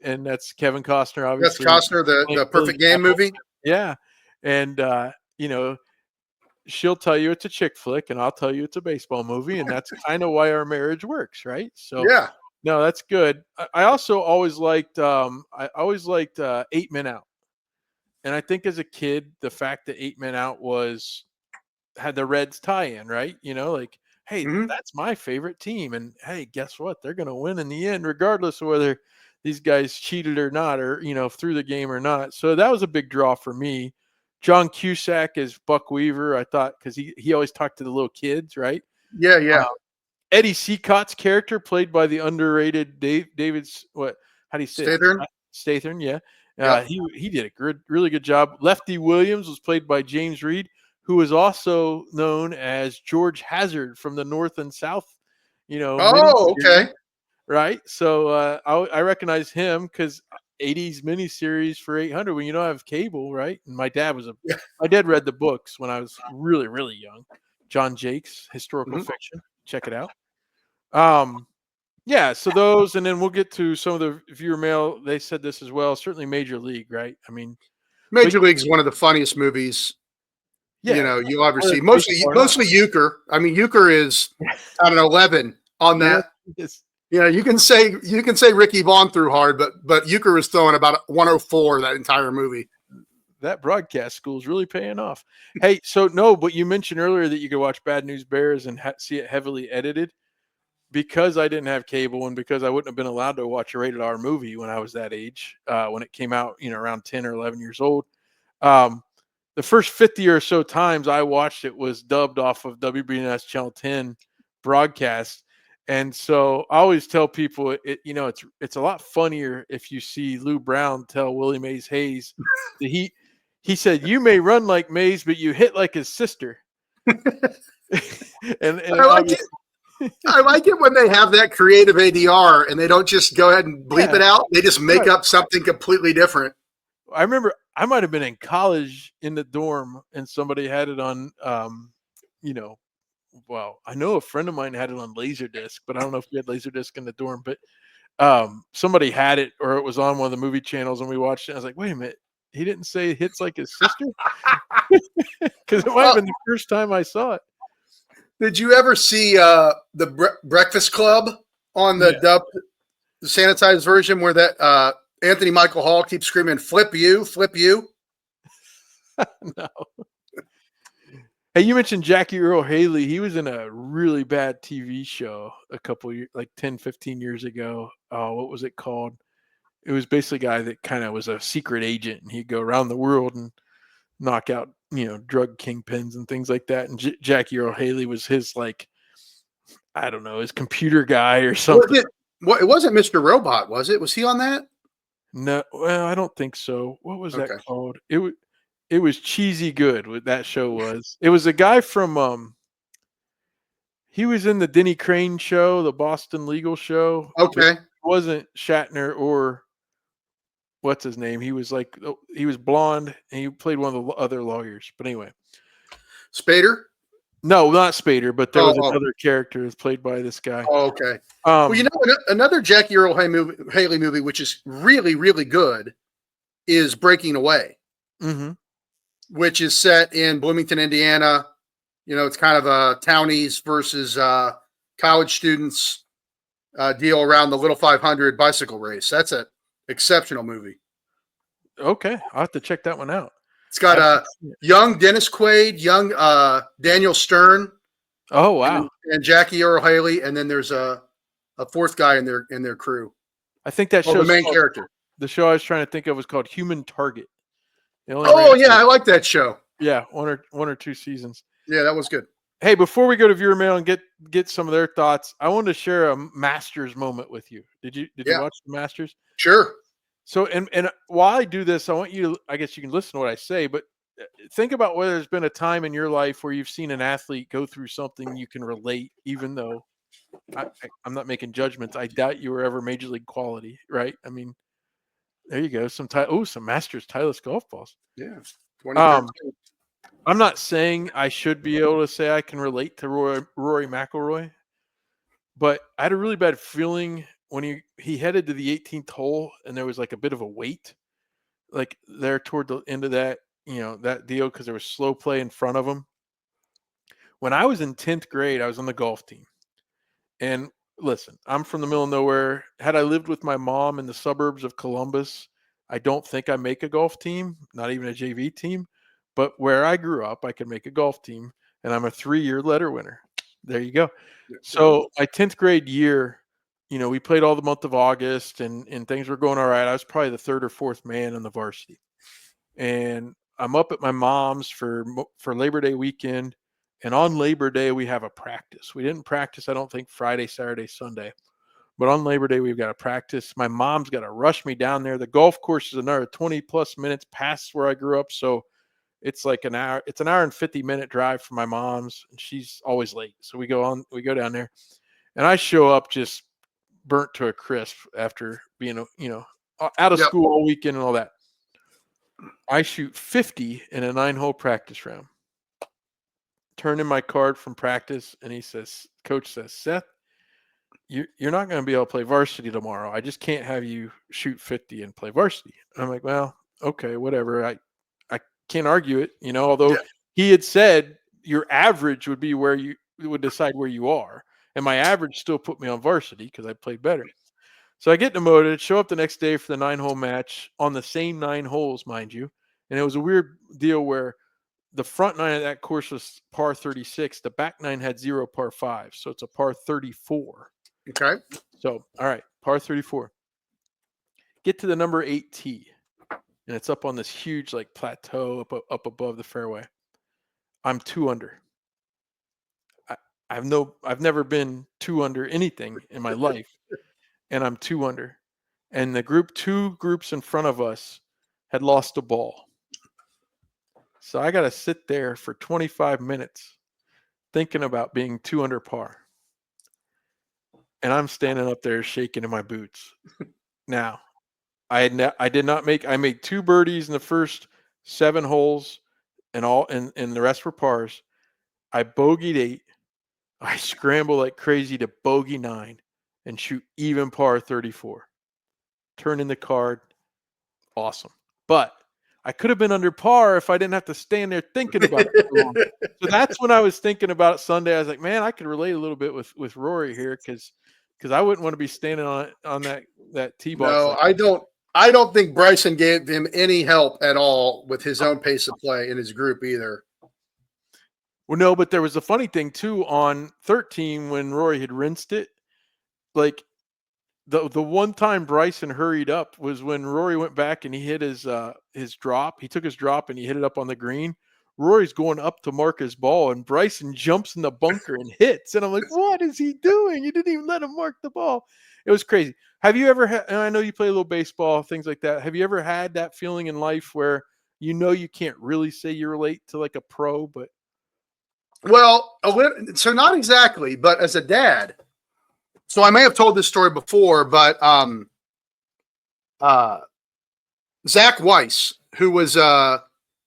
A: And that's Kevin Costner, obviously.
B: That's Costner, the Perfect Game movie.
A: Yeah. And, she'll tell you it's a chick flick, and I'll tell you it's a baseball movie. And that's kind of why our marriage works, right? So,
B: yeah.
A: No, that's good. I also always liked 8 Men Out. And I think as a kid, the fact that 8 Men Out had the Reds tie-in, right? Like, hey,
B: Mhm.
A: that's my favorite team, and hey, guess what? They're going to win in the end, regardless of whether these guys cheated or not, or through the game or not. So that was a big draw for me. John Cusack as Buck Weaver, I thought, because he always talked to the little kids, right?
B: Yeah, yeah.
A: Eddie Seacott's character, played by the underrated David's how do you say it?
B: Stathern.
A: Stathern, yeah.
B: Yep.
A: He did a really good job. Lefty Williams was played by James Reed, who was also known as George Hazard from the North and South,
B: Oh, okay.
A: right? So I recognize him because 80s miniseries for 800 when you don't have cable, right? And my dad read the books when I was really, really young. John Jakes, historical fiction. Check it out. Yeah, so those, and then we'll get to some of the viewer mail. They said this as well. Certainly Major League, right? I mean,
B: Major League's one of the funniest movies.
A: yeah,
B: You ever see. Mostly Euchre. I mean, Euchre is, I don't know, 11 on that. You can say Ricky Vaughn threw hard, but Euchre was throwing about 104 that entire movie.
A: That broadcast school is really paying off. Hey, so no, but you mentioned earlier that you could watch Bad News Bears and see it heavily edited. Because I didn't have cable and because I wouldn't have been allowed to watch a rated R movie when I was that age, when it came out, around 10 or 11 years old. The first 50 or so times I watched it was dubbed off of WBNS Channel 10 broadcast. And so I always tell people it's a lot funnier if you see Lou Brown tell Willie Mays Hayes that he said, "You may run like Mays, but you hit like his sister." and
B: I like it. I like it when they have that creative ADR and they don't just go ahead and bleep it out. They just make up something completely different.
A: I remember I might have been in college in the dorm and somebody had it on, well, I know a friend of mine had it on Laserdisc, but I don't know if we had Laserdisc in the dorm, but somebody had it or it was on one of the movie channels and we watched it. I was like, wait a minute. He didn't say hits like his sister? Because it might have been the first time I saw it.
B: Did you ever see the Breakfast Club on the dub, the sanitized version where that Anthony Michael Hall keeps screaming, flip you, flip you?
A: No. Hey, you mentioned Jackie Earl Haley. He was in a really bad TV show a couple years, like 10, 15 years ago. What was it called? It was basically a guy that kind of was a secret agent and he'd go around the world and knock out, drug kingpins and things like that. And Jackie Earl Haley was his, like, I don't know, his computer guy or something.
B: It wasn't Mr. Robot, was it? Was he on that?
A: No, well, I don't think so. What was that called? It was cheesy good. What that show was. It was a guy from he was in the Denny Crane show, the Boston Legal Show.
B: Okay.
A: It wasn't Shatner or what's his name? He was blonde and he played one of the other lawyers. But anyway.
B: Spader?
A: No, not Spader, but there was another character played by this guy.
B: Oh, okay. Well, another Jackie Earl Haley movie, which is really, really good, is Breaking Away, which is set in Bloomington, Indiana. It's kind of a townies versus college students deal around the Little 500 bicycle race. That's an exceptional movie.
A: Okay. I'll have to check that one out.
B: It's got young Dennis Quaid, young Daniel Stern.
A: Oh, wow.
B: And Jackie Earl Haley. And then there's a fourth guy in their crew.
A: I think that
B: the main character.
A: The show I was trying to think of was called Human Target.
B: I like that show.
A: Yeah, one or two seasons.
B: Yeah, that was good. Hey,
A: before we go to viewer mail and get some of their thoughts, I wanted to share a Masters moment with you. Did you watch the Masters?
B: Sure.
A: So, and while I do this, I want you to, I guess you can listen to what I say, but think about whether there's been a time in your life where you've seen an athlete go through something you can relate, even though I'm not making judgments. I doubt you were ever major league quality, right? I mean, there you go. Some Masters Titleist golf balls.
B: Yeah.
A: I'm not saying I should be able to say I can relate to Rory McIlroy, but I had a really bad feeling when he headed to the 18th hole and there was like a bit of a wait, like there toward the end of that, that deal, because there was slow play in front of him. When I was in 10th grade, I was on the golf team. And listen, I'm from the middle of nowhere. Had I lived with my mom in the suburbs of Columbus, I don't think I make a golf team, not even a JV team, but where I grew up, I could make a golf team, and I'm a 3-year letter winner. There you go. So my 10th grade year, we played all the month of August, and things were going all right. I was probably the 3rd or 4th man on the varsity, and I'm up at my mom's for Labor Day weekend, and on Labor Day we have a practice. We didn't practice, I don't think, Friday, Saturday, Sunday. But on Labor Day, we've got to practice. My mom's got to rush me down there. The golf course is another 20 plus minutes past where I grew up. So it's like an hour. It's an hour and 50-minute drive from my mom's. And she's always late. So we go down there. And I show up just burnt to a crisp after being, out of school all weekend and all that. I shoot 50 in a 9-hole practice round. Turn in my card from practice. And Coach says, Seth, you're not going to be able to play varsity tomorrow. I just can't have you shoot 50 and play varsity. And I'm like, well, okay, whatever. I can't argue it, although he had said your average would be where you would decide where you are. And my average still put me on varsity because I played better. So I get demoted, show up the next day for the 9-hole match on the same 9 holes, mind you. And it was a weird deal where the front 9 of that course was par 36. The back 9 had 0 par 5. So it's a par 34.
B: Okay.
A: So, all right, par 34. Get to the number 8 tee, and it's up on this huge plateau up above the fairway. I'm 2 under. I've never been 2 under anything in my life, and I'm 2 under. And the two groups in front of us had lost a ball. So I got to sit there for 25 minutes thinking about being 2 under par. And I'm standing up there shaking in my boots. Now, I made 2 birdies in the first 7 holes, and the rest were pars. I bogeyed 8. I scramble like crazy to bogey 9 and shoot even par 34. Turn in the card. Awesome. But I could have been under par if I didn't have to stand there thinking about it too long. So that's when I was thinking about it Sunday. I was like, man, I could relate a little bit with Rory here because I wouldn't want to be standing on that tee box.
B: No, I don't think Bryson gave him any help at all with his own pace of play in his group either.
A: Well, no, but there was a funny thing too on 13 when Rory had rinsed it. Like the one time Bryson hurried up was when Rory went back and he hit his drop. He took his drop and he hit it up on the green. Rory's going up to mark his ball, and Bryson jumps in the bunker and hits. And I'm like, what is he doing? You didn't even let him mark the ball. It was crazy. Have you ever had, and I know you play a little baseball, things like that. Have you ever had that feeling in life where you can't really say you relate to like a pro, but?
B: Well, so not exactly, but as a dad. So I may have told this story before, but Zach Weiss, who was a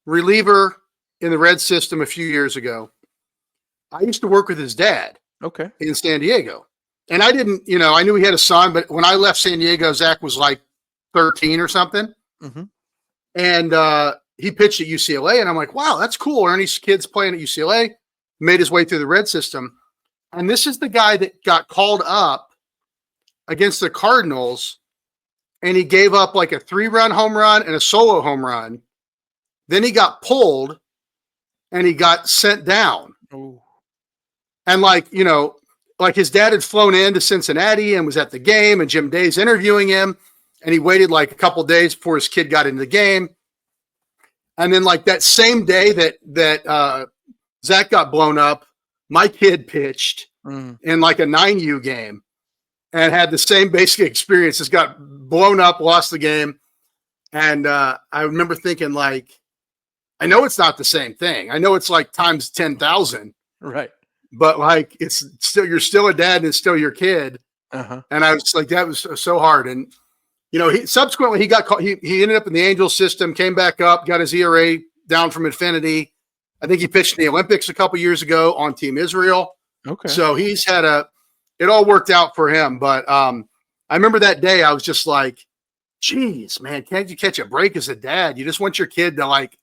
B: reliever in the Reds system a few years ago, I used to work with his dad.
A: Okay.
B: In San Diego. And I didn't, I knew he had a son, but when I left San Diego, Zach was like 13 or something.
A: Mm-hmm.
B: And he pitched at UCLA. And I'm like, wow, that's cool. Ernie's kid's playing at UCLA, made his way through the Red system. And this is the guy that got called up against the Cardinals. And he gave up like a 3-run home run and a solo home run. Then he got pulled and he got sent down.
A: Ooh.
B: And like his dad had flown into Cincinnati and was at the game, and Jim Day's interviewing him, and he waited like a couple days before his kid got into the game. And then like that same day that Zach got blown up, my kid pitched in like a 9U game and had the same basic experience. Just got blown up, lost the game. And I remember thinking like, I know it's not the same thing. I know it's like times 10,000.
A: Right.
B: But like, it's still, you're still a dad and it's still your kid.
A: Uh-huh.
B: And I was like, that was so hard. And, he subsequently, he got caught. He ended up in the Angels system, came back up, got his ERA down from infinity. I think he pitched in the Olympics a couple years ago on Team Israel.
A: Okay.
B: So he's had it all worked out for him. But I remember that day I was just like, geez, man, can't you catch a break as a dad? You just want your kid to like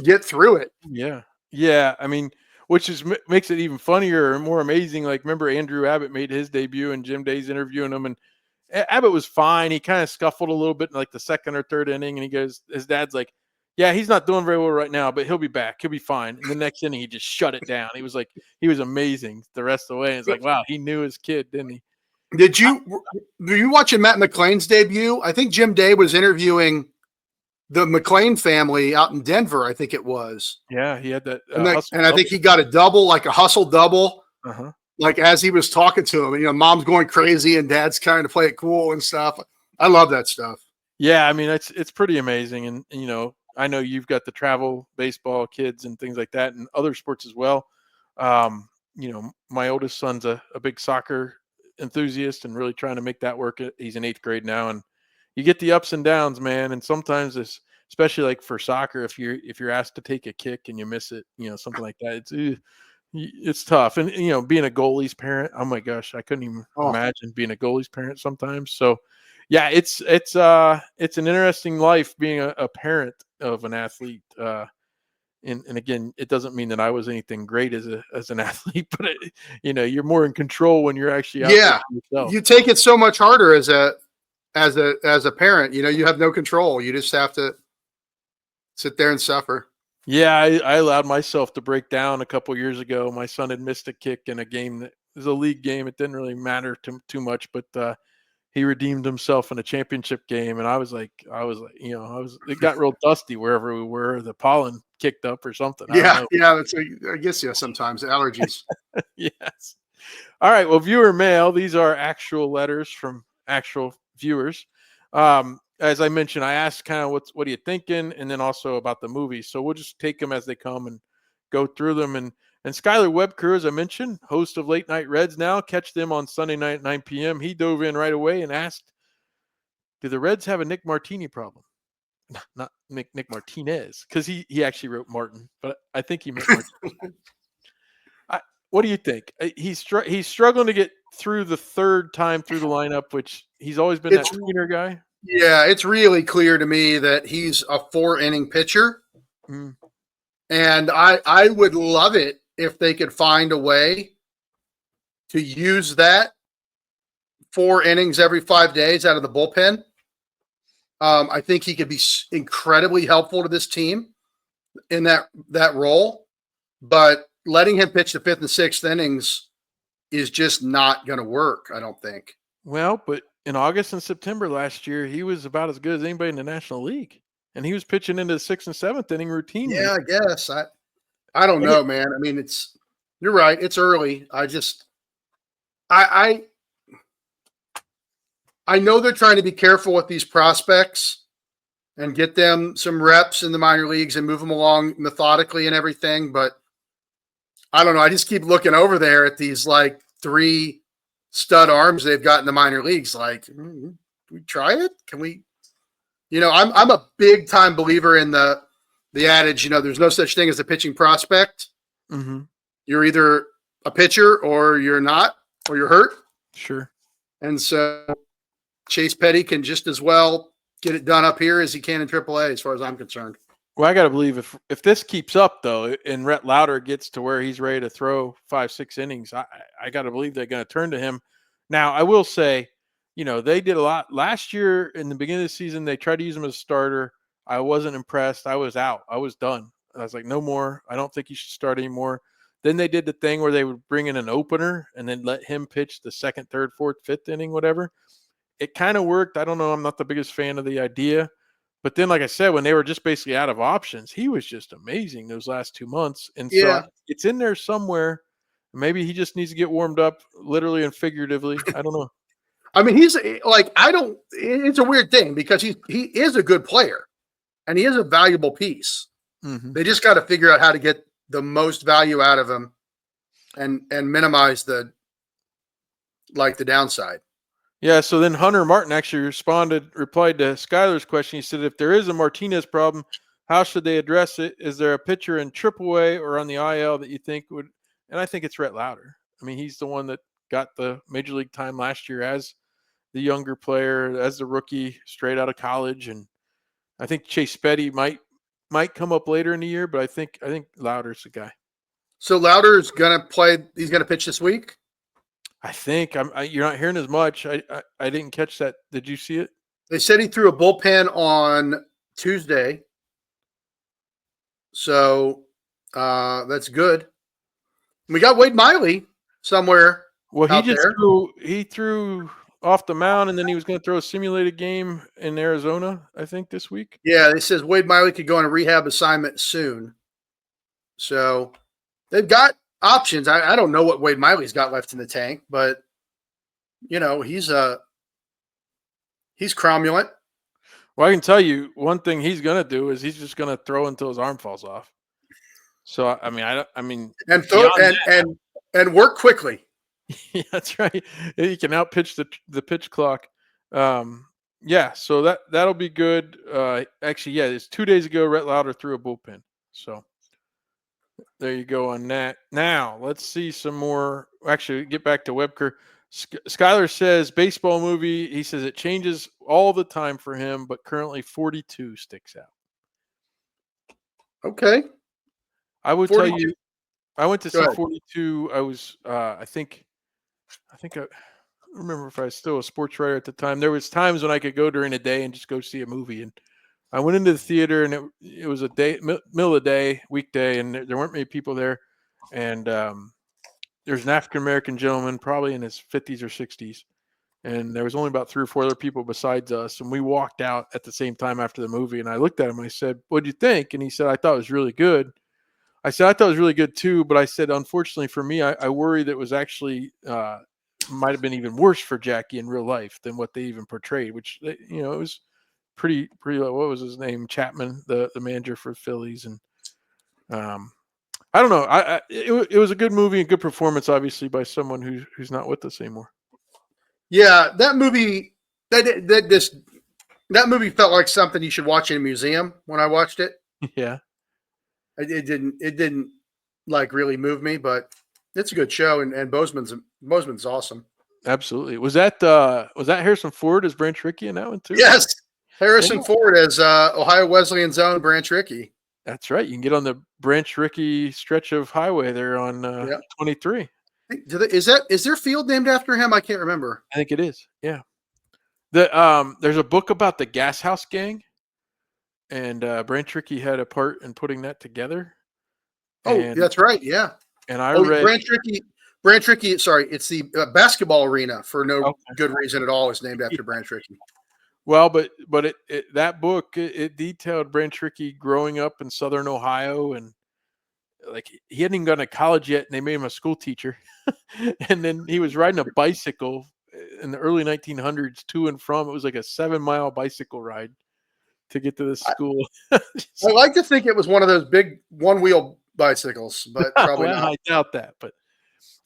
B: get through it.
A: Yeah. Yeah. I mean, which makes it even funnier and more amazing. Like, remember Andrew Abbott made his debut and Jim Day's interviewing him, Abbott was fine. He kind of scuffled a little bit in like the second or third inning, and he goes, his dad's like, yeah, he's not doing very well right now, but he'll be back. He'll be fine. And the next inning, he just shut it down. He was amazing the rest of the way. And it's like, wow, he knew his kid, didn't he?
B: Were you watching Matt McClain's debut? I think Jim Day was interviewing the McClain family out in Denver. I think it was.
A: Yeah, he had that.
B: And I think he got a double, like a hustle double.
A: Uh-huh.
B: Like as he was talking to him, and, mom's going crazy and dad's trying to play it cool and stuff. I love that stuff.
A: Yeah, I mean, it's pretty amazing. And I know you've got the travel baseball kids and things like that and other sports as well. My oldest son's a big soccer enthusiast and really trying to make that work. He's in 8th grade now, and you get the ups and downs, man. And sometimes especially like for soccer, if you're asked to take a kick and you miss it, something like that, it's tough. And being a goalie's parent, oh my gosh, I couldn't even imagine being a goalie's parent sometimes. So yeah, it's an interesting life being a parent of an athlete. And again, it doesn't mean that I was anything great as an athlete, but you're more in control when you're actually out there yourself.
B: You take it so much harder as a parent. You have no control. You just have to sit there and suffer.
A: Yeah, I allowed myself to break down a couple years ago. My son had missed a kick in a game that was a league game. It didn't really matter too much, but he redeemed himself in a championship game, and I was like, it got real dusty wherever we were. The pollen kicked up or something.
B: Yeah. I guess sometimes allergies.
A: Yes. All right. Well, viewer mail. These are actual letters from actual viewers. As I mentioned, I asked kind of what are you thinking, and then also about the movie. So we'll just take them as they come and go through them. And Skylar Webker, as I mentioned, host of Late Night Reds now, catch them on Sunday night at 9 p.m. He dove in right away and asked, do the Reds have a Nick Martini problem? Not Nick Martinez, because he actually wrote Martin, but I think he meant Martinez. What do you think? He's struggling to get through the third time through the lineup, which he's always been that tweener guy.
B: Yeah, it's really clear to me that he's a 4-inning pitcher.
A: Mm.
B: And I would love it if they could find a way to use that 4 innings every 5 days out of the bullpen. I think he could be incredibly helpful to this team in that role. But letting him pitch the 5th and 6th innings is just not going to work, I don't think.
A: Well, but in August and September last year, he was about as good as anybody in the National League. And he was pitching into the 6th and 7th inning routinely.
B: Yeah, I guess. I don't know, man. I mean, you're right. It's early. I know they're trying to be careful with these prospects and get them some reps in the minor leagues and move them along methodically and everything. But I don't know. I just keep looking over there at these like 3 stud arms they've got in the minor leagues. Like, can we try it? Can we? I'm a big time believer in the adage, there's no such thing as a pitching prospect.
A: Mm-hmm.
B: You're either a pitcher or you're not, or you're hurt.
A: Sure. And
B: so Chase Petty can just as well get it done up here as he can in AAA, as far as I'm concerned.
A: Well, I got to believe if this keeps up, though, and Rhett Lauder gets to where he's ready to throw 5-6 innings, I got to believe they're going to turn to him. Now, I will say, they did a lot. Last year, in the beginning of the season, they tried to use him as a starter. I wasn't impressed. I was out. I was done. I was like, no more. I don't think he should start anymore. Then they did the thing where they would bring in an opener and then let him pitch the 2nd, 3rd, 4th, 5th inning, whatever. It kind of worked. I don't know. I'm not the biggest fan of the idea. But then, like I said, when they were just basically out of options, he was just amazing those last 2 months. And so it's in there somewhere. Maybe he just needs to get warmed up, literally and figuratively. I don't know.
B: I mean, he's like, it's a weird thing because he is a good player and he is a valuable piece.
A: Mm-hmm.
B: They just got to figure out how to get the most value out of him and minimize the downside.
A: Yeah. So then Hunter Martin actually replied to Skylar's question. He said, if there is a Martinez problem, how should they address it? Is there a pitcher in AAA or on the IL that you think would, and I think it's Rhett Lauder. I mean, he's the one that got the major league time last year as the younger player, as the rookie straight out of college. And I think Chase Petty might come up later in the year, but I think Lauder's the guy.
B: So Lauder's going to play. He's going to pitch this week.
A: I think you're not hearing as much. I didn't catch that. Did you see it?
B: They said he threw a bullpen on Tuesday. So that's good. We got Wade Miley somewhere
A: Well,
B: out there.
A: he threw off the mound, and then he was going to throw a simulated game in Arizona, I think, this week.
B: Yeah, it says Wade Miley could go on a rehab assignment soon. So they've got options. I don't know what Wade Miley's got left in the tank, but he's cromulent.
A: Well, I can tell you one thing he's going to do is he's just going to throw until his arm falls off. So I mean,
B: and throw and work quickly.
A: Yeah, that's right. He can outpitch the pitch clock. Yeah, so that'll be good. Actually, yeah, it's 2 days ago. Rhett Lauder threw a bullpen. So there you go on that. Now let's see some more. Actually, get back to Webker. Skyler says baseball movie. He says it changes all the time for him, but currently 42 sticks out.
B: Okay.
A: I would 42. Tell you, I went to see 42. I was, I think I don't remember if I was still a sports writer at the time. There was times when I could go during the day and just go see a movie. And I went into the theater, and it was a middle of the day, weekday, and there weren't many people there. And there's an African-American gentleman, probably in his 50s or 60s. And there was only about 3 or 4 other people besides us. And we walked out at the same time after the movie. And I looked at him and I said, "What'd you think?" And he said, "I thought it was really good." I said, "I thought it was really good too." But I said, "Unfortunately for me, I worry that it was actually might have been even worse for Jackie in real life than what they even portrayed," which, it was pretty, what was his name? Chapman, the manager for Phillies. And I don't know. It was a good movie and good performance, obviously, by someone who's not with us anymore.
B: Yeah, that movie that movie felt like something you should watch in a museum when I watched it.
A: Yeah.
B: It didn't like really move me, but it's a good show, and Bozeman's awesome.
A: Absolutely. Was that Harrison Ford as Branch Rickey in that one too?
B: Yes. Harrison Ford as Ohio Wesleyan's own Branch Rickey.
A: That's right. You can get on the Branch Rickey stretch of highway there on 23.
B: Is there a field named after him? I can't remember.
A: I think it is. Yeah. There's a book about the Gas House Gang, and Branch Rickey had a part in putting that together.
B: Oh, that's right. Yeah.
A: And I read
B: Branch Rickey. Sorry, it's the basketball arena for no good reason at all is named after Branch Rickey.
A: Well, but that book it detailed Branch Rickey growing up in Southern Ohio, and like he hadn't even gone to college yet, and they made him a school teacher, and then he was riding a bicycle in the early 1900s to and from. It was like a 7-mile bicycle ride to get to this school.
B: I like to think it was one of those big one-wheel bicycles, but probably not.
A: I doubt that. But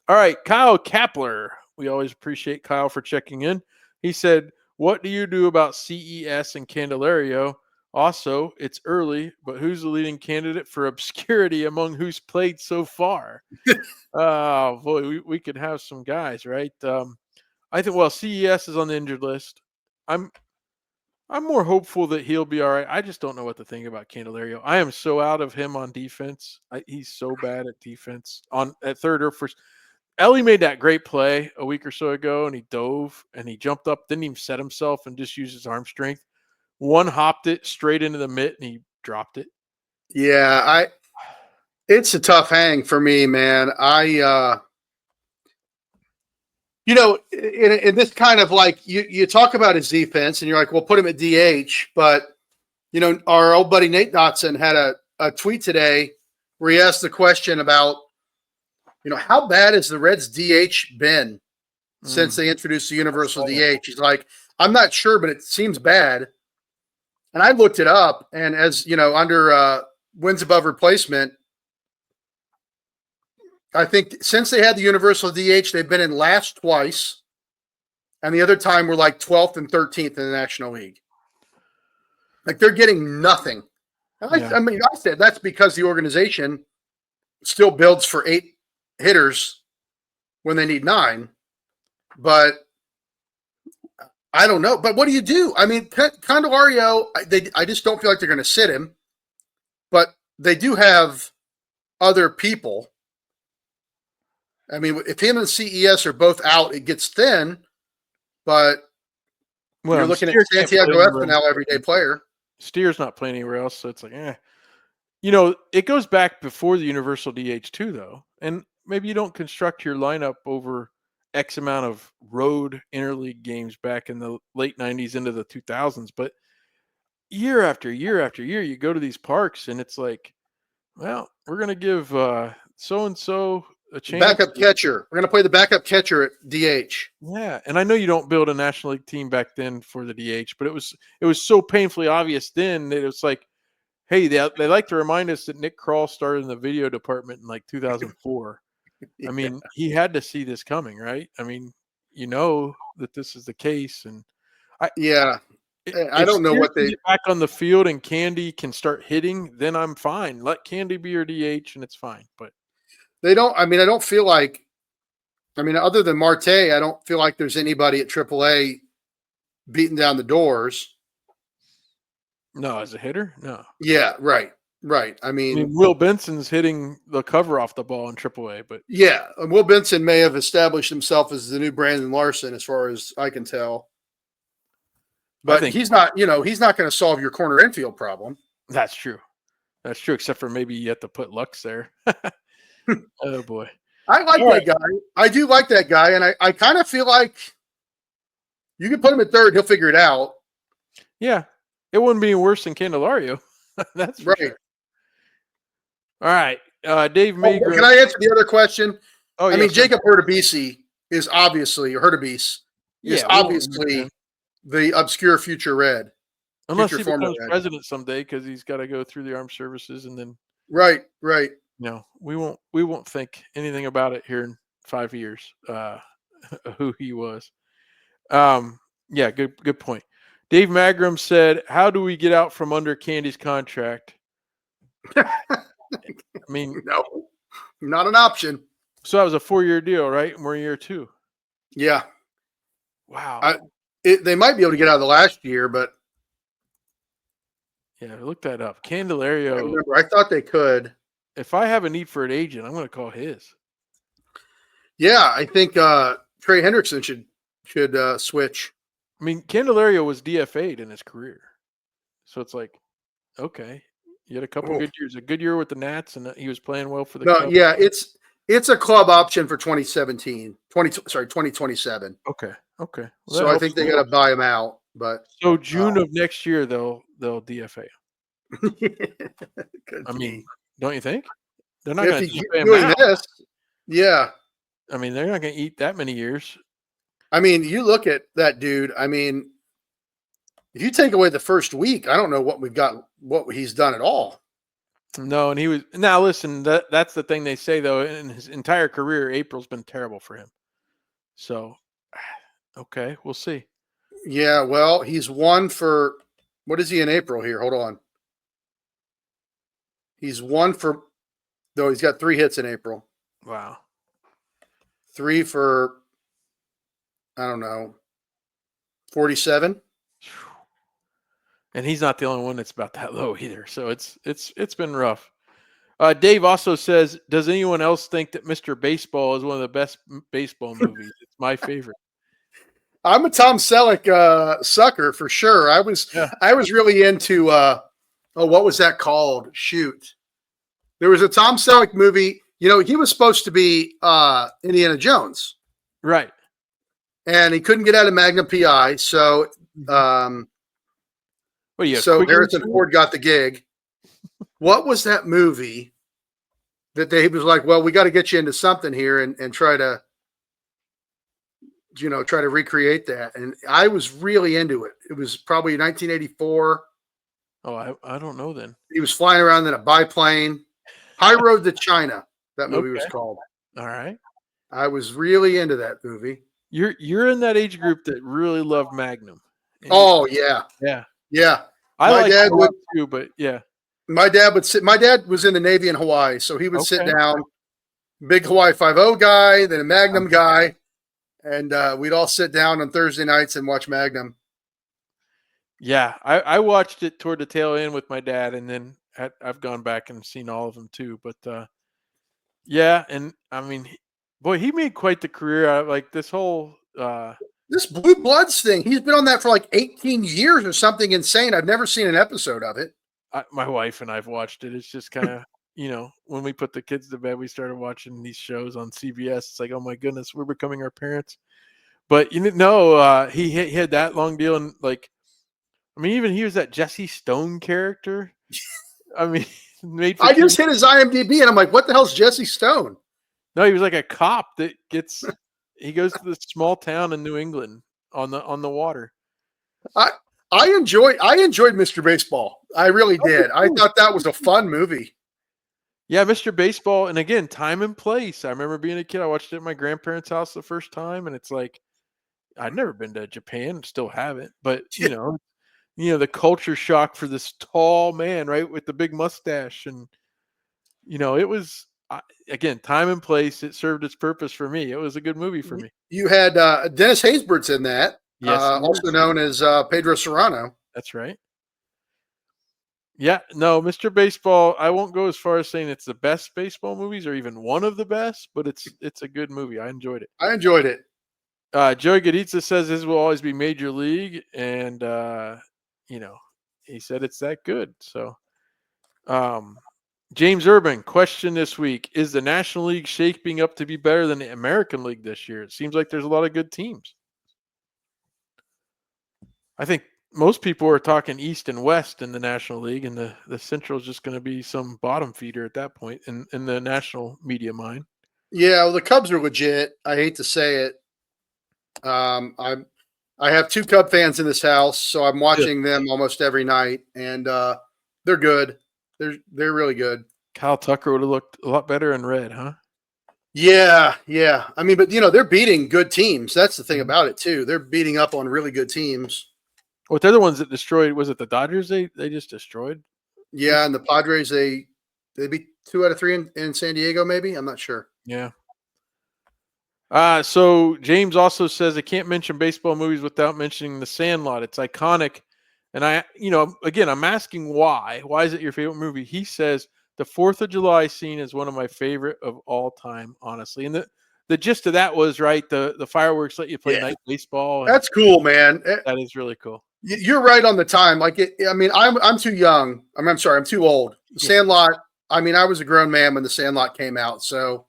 A: all right, Kyle Kapler. We always appreciate Kyle for checking in. He said, "What do you do about CES and Candelario? Also, it's early, but who's the leading candidate for obscurity among who's played so far?" Oh boy, we could have some guys, right? I think CES is on the injured list. I'm more hopeful that he'll be all right. I just don't know what to think about Candelario. I am so out of him on defense. He's so bad at defense at third or first. Ellie made that great play a week or so ago, and he dove and he jumped up, didn't even set himself, and just used his arm strength. One hopped it straight into the mitt, and he dropped it.
B: Yeah, it's a tough hang for me, man. In this kind of like you talk about his defense, and you're like, well, put him at DH, but our old buddy Nate Dotson had a tweet today where he asked the question about, how bad has the Reds DH been since they introduced the universal DH? He's like, I'm not sure, but it seems bad. And I looked it up, and as under wins above replacement, I think since they had the universal DH, they've been in last twice, and the other time were like 12th and 13th in the National League. Like they're getting nothing. And I said that's because the organization still builds for 8 hitters when they need 9, but I don't know. But what do you do? I mean, Candelario, I just don't feel like they're going to sit him, but they do have other people. I mean, if him and CES are both out, it gets thin. But you're looking at Santiago Espinal, everyday player.
A: Steer's not playing anywhere else, so it's like, it goes back before the universal DH too, though. And maybe you don't construct your lineup over X amount of road interleague games back in the late 90s into the 2000s, but year after year after year, you go to these parks and it's like, well, we're going to give so-and-so a chance.
B: Backup catcher. We're going to play the backup catcher at DH.
A: Yeah, and I know you don't build a National League team back then for the DH, but it was so painfully obvious then that it was like, hey, they like to remind us that Nick Kroll started in the video department in like 2004.
B: Yeah.
A: I mean, he had to see this coming, right? I mean, that this is the case, and
B: I don't know what they
A: get back on the field and Candy can start hitting. Then I'm fine. Let Candy be your DH, and it's fine. But
B: they don't. I mean, I don't feel like. I mean, other than Marte, I don't feel like there's anybody at AAA beating down the doors.
A: No, as a hitter, no.
B: Yeah, right. I mean,
A: Will Benson's hitting the cover off the ball in AAA, but
B: yeah, Will Benson may have established himself as the new Brandon Larson, as far as I can tell. But he's not. He's not going to solve your corner infield problem.
A: That's true. Except for maybe you have to put Lux there. Oh boy,
B: I like that guy. I do like that guy, and I kind of feel like you can put him at third; he'll figure it out.
A: Yeah. It wouldn't be worse than Candelario. That's for sure. All right. Dave Magrum.
B: Can I answer the other question?
A: Oh,
B: I mean, Jacob Hurtubise is obviously the obscure future Red.
A: Unless he becomes president someday because he's got to go through the armed services and then.
B: Right.
A: We won't think anything about it here in 5 years, who he was. Yeah, good point. Dave Magrum said, how do we get out from under Candy's contract? I mean,
B: no, not an option.
A: So that was a 4-year deal, right? And we're in year 2.
B: Yeah.
A: Wow.
B: They might be able to get out of the last year, but.
A: Yeah, look that up. Candelario.
B: I thought they could.
A: If I have a need for an agent, I'm going to call his.
B: Yeah, I think Trey Hendrickson should switch.
A: I mean, Candelario was DFA'd in his career. So it's like, okay, you had a couple good years. A good year with the Nats, and he was playing well for the Cubs.
B: Yeah, it's a club option for 2027.
A: Okay. Well,
B: so I think they got to buy him out. But
A: so June of next year, they'll DFA him. I mean, don't you think? They're not going to DFA him doing this.
B: Yeah.
A: I mean, they're not going to eat that many years.
B: I mean, you look at that dude. I mean, if you take away the first week, I don't know what he's done at all.
A: No, and he was now. Listen, that's the thing they say though. In his entire career, April's been terrible for him. So, okay, we'll see.
B: Yeah, well, he's won for what is he in April here? Hold on. He's won for though he's got 3 hits in April.
A: Wow.
B: 3 for. I don't know, 47.
A: And he's not the only one that's about that low either. So it's been rough. Dave also says, does anyone else think that Mr. Baseball is one of the best baseball movies? It's my favorite.
B: I'm a Tom Selleck sucker for sure. I was really into what was that called? Shoot. There was a Tom Selleck movie. He was supposed to be Indiana Jones.
A: Right.
B: And he couldn't get out of Magnum PI, so Harrison Ford got the gig. What was that movie that he was like, well, we got to get you into something here and try to recreate that. And I was really into it. It was probably 1984.
A: Oh, I don't know then.
B: He was flying around in a biplane. High Road to China, that movie was called.
A: All right.
B: I was really into that movie.
A: You're in that age group that really loved Magnum.
B: Oh yeah.
A: I like dad would too, but yeah.
B: My dad would sit. My dad was in the Navy in Hawaii, so he would sit down. Big Hawaii 5-0 guy, then a Magnum guy, and we'd all sit down on Thursday nights and watch Magnum.
A: Yeah, I watched it toward the tail end with my dad, and then I've gone back and seen all of them too. But yeah, and I mean, Boy, he made quite the career out of like this whole.
B: This Blue Bloods thing, he's been on that for like 18 years or something insane. I've never seen an episode of it.
A: My wife and I've watched it. It's just kind of, when we put the kids to bed, we started watching these shows on CBS. It's like, oh my goodness, we're becoming our parents. But he had that long deal, and like, I mean, even he was that Jesse Stone character. I mean,
B: I just hit his IMDb, and I'm like, what the hell's Jesse Stone?
A: No, he was like a cop that he goes to this small town in New England on the water.
B: I enjoyed Mr. Baseball. I really did. I thought that was a fun movie.
A: Yeah, Mr. Baseball, and again, time and place. I remember being a kid. I watched it at my grandparents' house the first time, and it's like I'd never been to Japan, still haven't. But the culture shock for this tall man, right, with the big mustache, and it was again time and place. It served its purpose for me. It was a good movie for me.
B: You had Dennis Haysbert's in that.
A: Yes,
B: also known as Pedro Serrano.
A: That's right. Yeah, no, Mr. Baseball, I won't go as far as saying it's the best baseball movies or even one of the best, but it's a good movie. I enjoyed it. Joey Gaditza says his will always be Major League, and he said it's that good. So James Urban, question this week: is the National League shaping up to be better than the American League this year? It seems like there's a lot of good teams. I think most people are talking East and West in the National League, and the Central is just going to be some bottom feeder at that point in the national media mind.
B: Yeah, well, the Cubs are legit. I hate to say it. I have two Cub fans in this house, so I'm watching them almost every night, and they're good. They're really good.
A: Kyle Tucker would have looked a lot better in red, huh?
B: Yeah. I mean, but they're beating good teams. That's the thing about it too. They're beating up on really good teams.
A: Well, they're the ones that destroyed. Was it the Dodgers? They just destroyed.
B: Yeah, and the Padres they beat 2 out of 3 in San Diego. Maybe, I'm not sure.
A: Yeah. So James also says I can't mention baseball movies without mentioning The Sandlot. It's iconic, and again, I'm asking why. Why is it your favorite movie? He says the 4th of July scene is one of my favorite of all time, honestly. And the gist of that was right. The fireworks let you play night baseball.
B: That's cool, man.
A: That is really cool.
B: You're right on the time. Like I'm too young. I'm sorry. I'm too old. Sandlot. I mean, I was a grown man when The Sandlot came out. So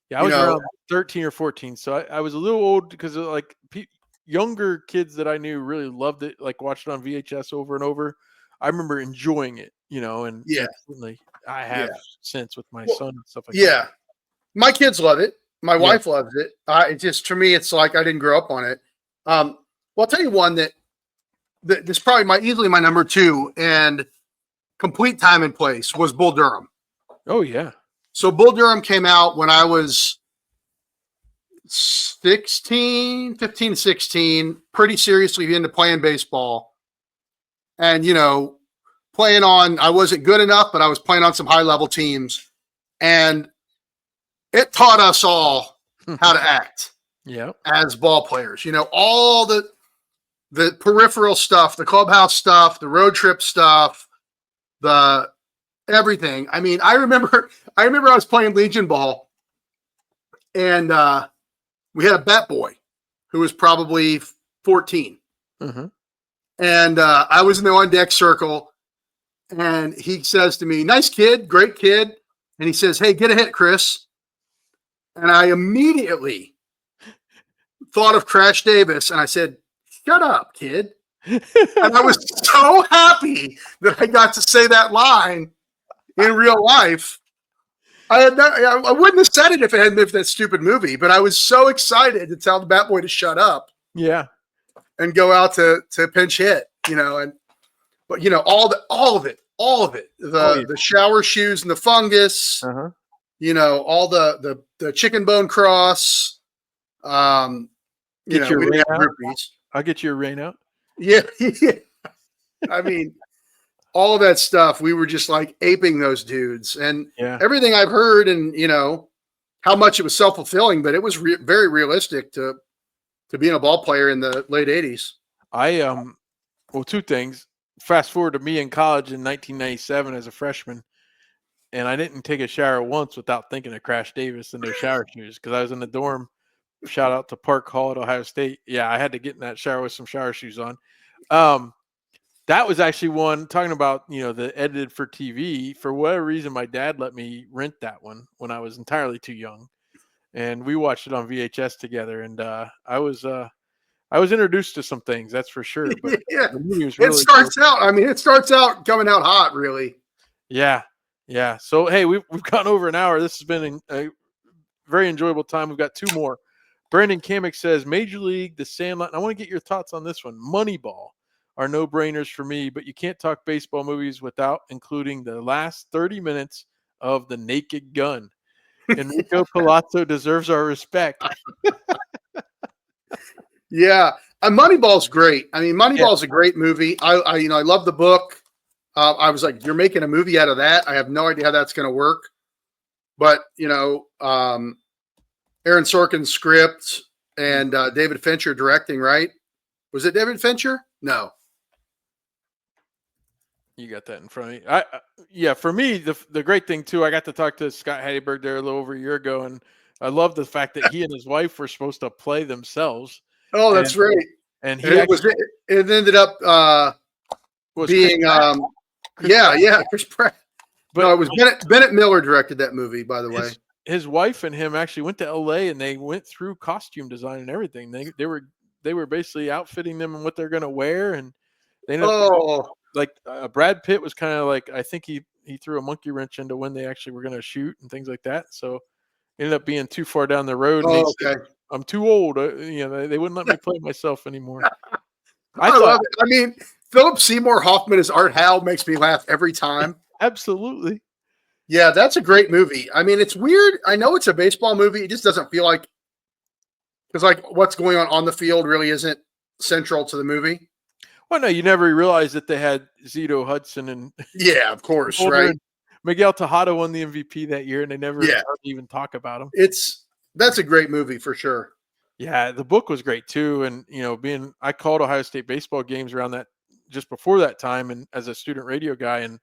A: yeah, I was around 13 or 14. So I was a little old because like younger kids that I knew really loved it. Like watched it on VHS over and over. I remember enjoying it. And certainly I have since with my son and stuff like that.
B: Yeah, my kids love it. My wife loves it. It just, for me, it's like I didn't grow up on it. Well, I'll tell you one that this is probably easily my number 2 and complete time and place was Bull Durham.
A: Oh yeah.
B: So Bull Durham came out when I was 15, 16, pretty seriously into playing baseball. And, playing on, I wasn't good enough, but I was playing on some high level teams. And it taught us all how to act as ball players. All the peripheral stuff, the clubhouse stuff, the road trip stuff, the everything. I mean, I remember I was playing Legion ball, and we had a bat boy who was probably 14.
A: Mm-hmm.
B: And I was in the on deck circle, and he says to me, "Nice kid, great kid." And he says, "Hey, get a hit, Chris." And I immediately thought of Crash Davis, and I said, "Shut up, kid." And I was so happy that I got to say that line in real life. I wouldn't have said it if it hadn't been for that stupid movie, but I was so excited to tell the bat boy to shut up.
A: Yeah.
B: And go out to pinch hit, but all of it, the shower shoes and the fungus, all the chicken bone cross,
A: Get your rain out. I'll get you a rain out.
B: Yeah. I mean, all of that stuff, we were just like aping those dudes, and everything I've heard, and how much it was self-fulfilling, but it was very realistic to being a ball player in the late 80s.
A: Well, two things. Fast forward to me in college in 1997 as a freshman. and I didn't take a shower once without thinking of Crash Davis and those shower shoes because I was in the dorm. Shout out to Park Hall at Ohio State. Yeah, I had to get in that shower with some shower shoes on. That was actually one talking about, the edited for TV. For whatever reason, my dad let me rent that one when I was entirely too young, and we watched it on VHS together. And I was introduced to some things, that's for sure. But
B: yeah,
A: the movie was
B: it
A: really
B: starts
A: cool.
B: out. I mean, it starts out coming out hot, really.
A: Yeah. So hey, we've gone over an hour. This has been a very enjoyable time. We've got two more. Brandon Kamick says, Major League, The Sandlot. I want to get your thoughts on this one. Moneyball are no-brainers for me, but you can't talk baseball movies without including the last 30 minutes of The Naked Gun. Enrico Palazzo deserves our respect.
B: Yeah, Moneyball's great. I mean, Moneyball's a great movie. I love the book. I was like, you're making a movie out of that. I have no idea how that's going to work. But, Aaron Sorkin's script and David Fincher directing, right? Was it David Fincher? No.
A: You got that in front of me. Yeah, for me, the great thing, too, I got to talk to Scott Hatteberg there a little over a year ago, and I love the fact that he and his wife were supposed to play themselves.
B: Oh, that's right.
A: And
B: it ended up being Chris Pratt. But no, it was Bennett Miller directed that movie, by the way.
A: His wife and him actually went to LA and they went through costume design and everything. They were basically outfitting them in what they're going to wear, and they ended up Brad Pitt was kind of like, I think he threw a monkey wrench into when they actually were going to shoot and things like that. So it ended up being too far down the road.
B: Oh, okay.
A: I'm too old. They wouldn't let me play myself anymore.
B: I love it. I mean, Philip Seymour Hoffman as Art Howe makes me laugh every time.
A: Absolutely.
B: Yeah, that's a great movie. I mean, it's weird. I know it's a baseball movie. It just doesn't feel like, because what's going on the field really isn't central to the movie.
A: Well, no, you never realized that they had Zito Hudson and
B: yeah, of course, right.
A: Miguel Tejada won the MVP that year, and they never even talk about him.
B: That's a great movie for sure.
A: Yeah, the book was great too, and I called Ohio State baseball games around that just before that time, and as a student radio guy, and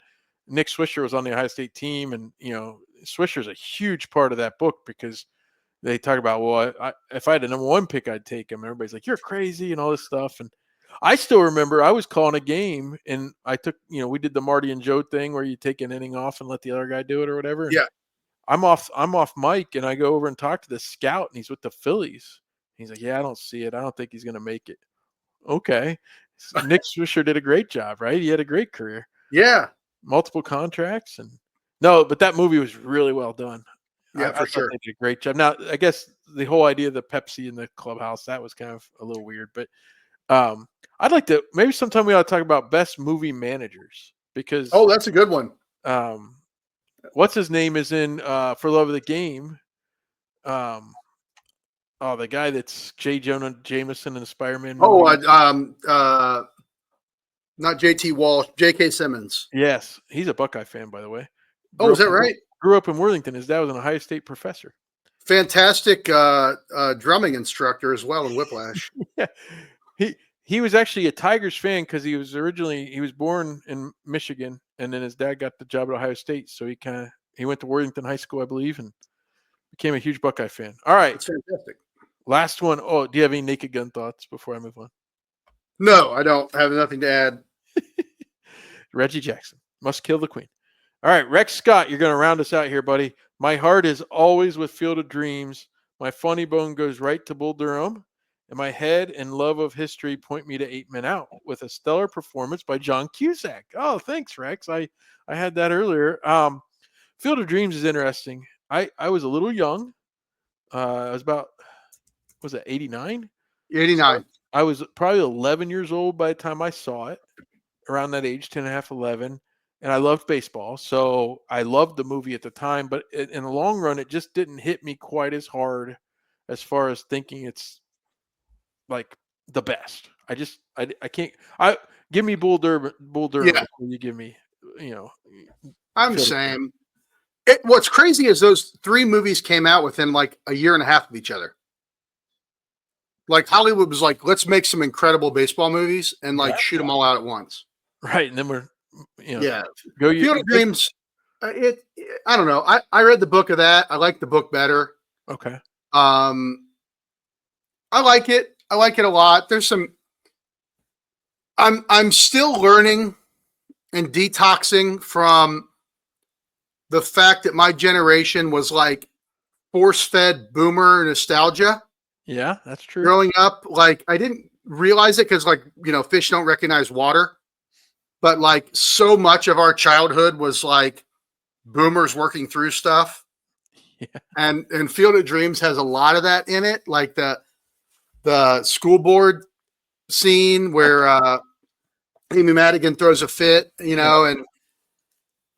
A: Nick Swisher was on the Ohio State team, and Swisher's a huge part of that book because they talk about, well, if I had a number one pick, I'd take him. Everybody's like, you're crazy and all this stuff. And I still remember I was calling a game and I took, we did the Marty and Joe thing where you take an inning off and let the other guy do it or whatever.
B: Yeah.
A: I'm off mic and I go over and talk to the scout and he's with the Phillies. He's like, yeah, I don't see it. I don't think he's going to make it. Okay. Nick Swisher did a great job, right? He had a great career.
B: Yeah.
A: Multiple contracts but that movie was really well done.
B: Yeah, for sure.
A: They did a great job. Now, I guess the whole idea of the Pepsi in the clubhouse, that was kind of a little weird, but I'd like to, maybe sometime we ought to talk about best movie managers because
B: that's a good one.
A: What's his name is in For Love of the Game. The guy that's J. Jonah Jameson in the Spider-Man movie.
B: Not J.T. Walsh, J.K. Simmons.
A: Yes, he's a Buckeye fan, by the way.
B: Is that right?
A: Grew up in Worthington. His dad was an Ohio State professor.
B: Fantastic drumming instructor as well in Whiplash.
A: Yeah, he was actually a Tigers fan because he was born in Michigan, and then his dad got the job at Ohio State, so he went to Worthington High School, I believe, and became a huge Buckeye fan. All right,
B: that's fantastic.
A: Last one. Oh, do you have any Naked Gun thoughts before I move on?
B: No, I don't have nothing to add.
A: Reggie Jackson must kill the queen. All right, Rex Scott, you're going to round us out here, buddy. My heart is always with Field of Dreams. My funny bone goes right to Bull Durham. And my head and love of history point me to 8 Men Out with a stellar performance by John Cusack. Oh, thanks, Rex. I had that earlier. Field of Dreams is interesting. I was a little young. I was about, was it 89?
B: 89.
A: So I was probably 11 years old by the time I saw it, around that age, 10 and a half, 11. And I loved baseball. So I loved the movie at the time. But in the long run, it just didn't hit me quite as hard as far as thinking it's like the best. I can't. Give me Bull Durham
B: yeah.
A: Before you give me,
B: I'm the same. What's crazy is those 3 movies came out within like a year and a half of each other. Like Hollywood was like, let's make some incredible baseball movies and shoot them all out at once.
A: Right. And then we're,
B: Field of Dreams. I don't know. I read the book of that. I like the book better.
A: Okay.
B: I like it. I like it a lot. There's some. I'm still learning and detoxing from the fact that my generation was like force-fed boomer nostalgia.
A: Yeah, that's true.
B: Growing up, like I didn't realize it because, like, fish don't recognize water, but like so much of our childhood was like boomers working through stuff.
A: Yeah.
B: And Field of Dreams has a lot of that in it, like the school board scene where Amy Madigan throws a fit, and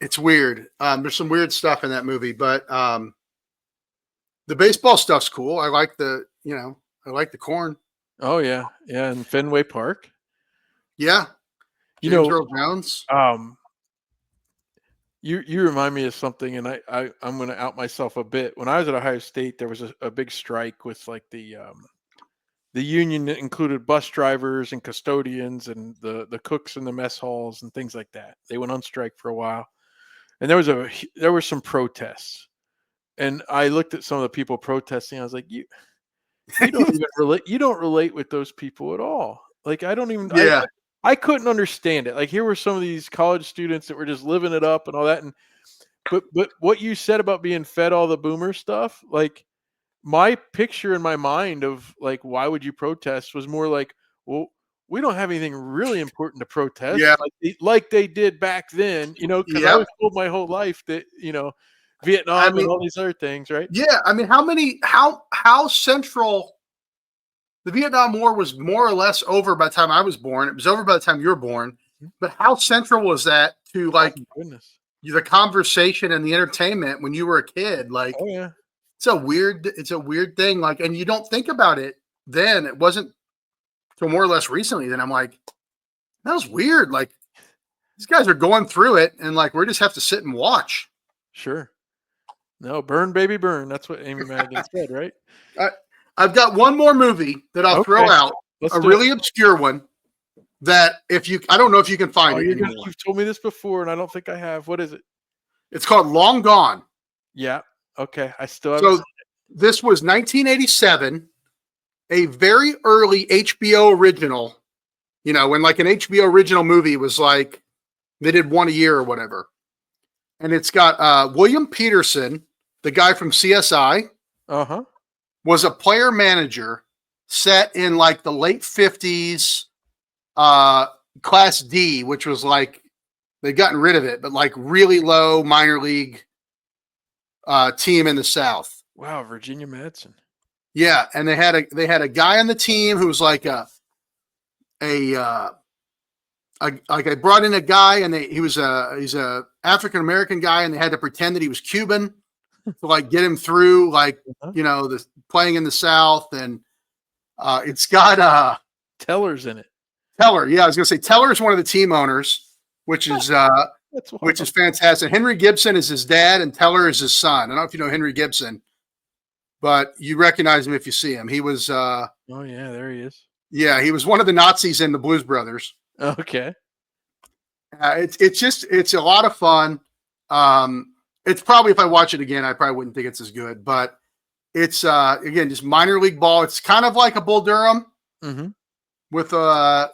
B: it's weird. There's some weird stuff in that movie, but the baseball stuff's cool. I like the corn.
A: Oh yeah, yeah, in Fenway Park.
B: Yeah, James Earl Jones.
A: You remind me of something, and I'm going to out myself a bit. When I was at Ohio State, there was a big strike with like the union that included bus drivers and custodians and the cooks in the mess halls and things like that. They went on strike for a while, and there were some protests. And I looked at some of the people protesting. I was like, you don't even relate. You don't relate with those people at all. Like I don't even.
B: Yeah.
A: I couldn't understand it. Like here were some of these college students that were just living it up and all that. And but what you said about being fed all the boomer stuff, like my picture in my mind of like why would you protest was more like, well, we don't have anything really important to protest,
B: Yeah.
A: like they did back then, because I was told my whole life that Vietnam and all these other things, right?
B: Yeah, I mean, how central the Vietnam War was more or less over by the time I was born. It was over by the time you were born. But how central was that to like the conversation and the entertainment when you were a kid? Like,
A: oh yeah,
B: it's a weird thing. Like, and you don't think about it then. It wasn't till more or less recently. Then I'm like, that was weird. Like, these guys are going through it, and like we just have to sit and watch.
A: Sure. No, burn, baby, burn. That's what Amy Madigan said, right?
B: I've got one more movie that I'll throw out, a really obscure one that I don't know if you can find it anymore.
A: You've told me this before, and I don't think I have. What is it?
B: It's called Long Gone.
A: Yeah. Okay. I still haven't seen it.
B: This was 1987, a very early HBO original, when like an HBO original movie was like, they did one a year or whatever. And it's got William Peterson, the guy from CSI.
A: Uh-huh.
B: Was a player manager set in like the late 50s, Class D, which was like they'd gotten rid of it, but like really low minor league team in the South.
A: Wow, Virginia Madsen.
B: Yeah, and they had a guy on the team who was like I brought in a guy, and he's a African American guy, and they had to pretend that he was Cuban to like get him through, like the playing in the South, and it's got
A: Teller's in it.
B: Teller, yeah, I was gonna say Teller is one of the team owners, which is fantastic. Henry Gibson is his dad, and Teller is his son. I don't know if you know Henry Gibson, but you recognize him if you see him. He was oh
A: yeah, there he is.
B: Yeah, he was one of the Nazis in the Blues Brothers.
A: Okay.
B: It's a lot of fun. It's probably, if I watch it again, I probably wouldn't think it's as good, but it's again just minor league ball. It's kind of like a Bull Durham with a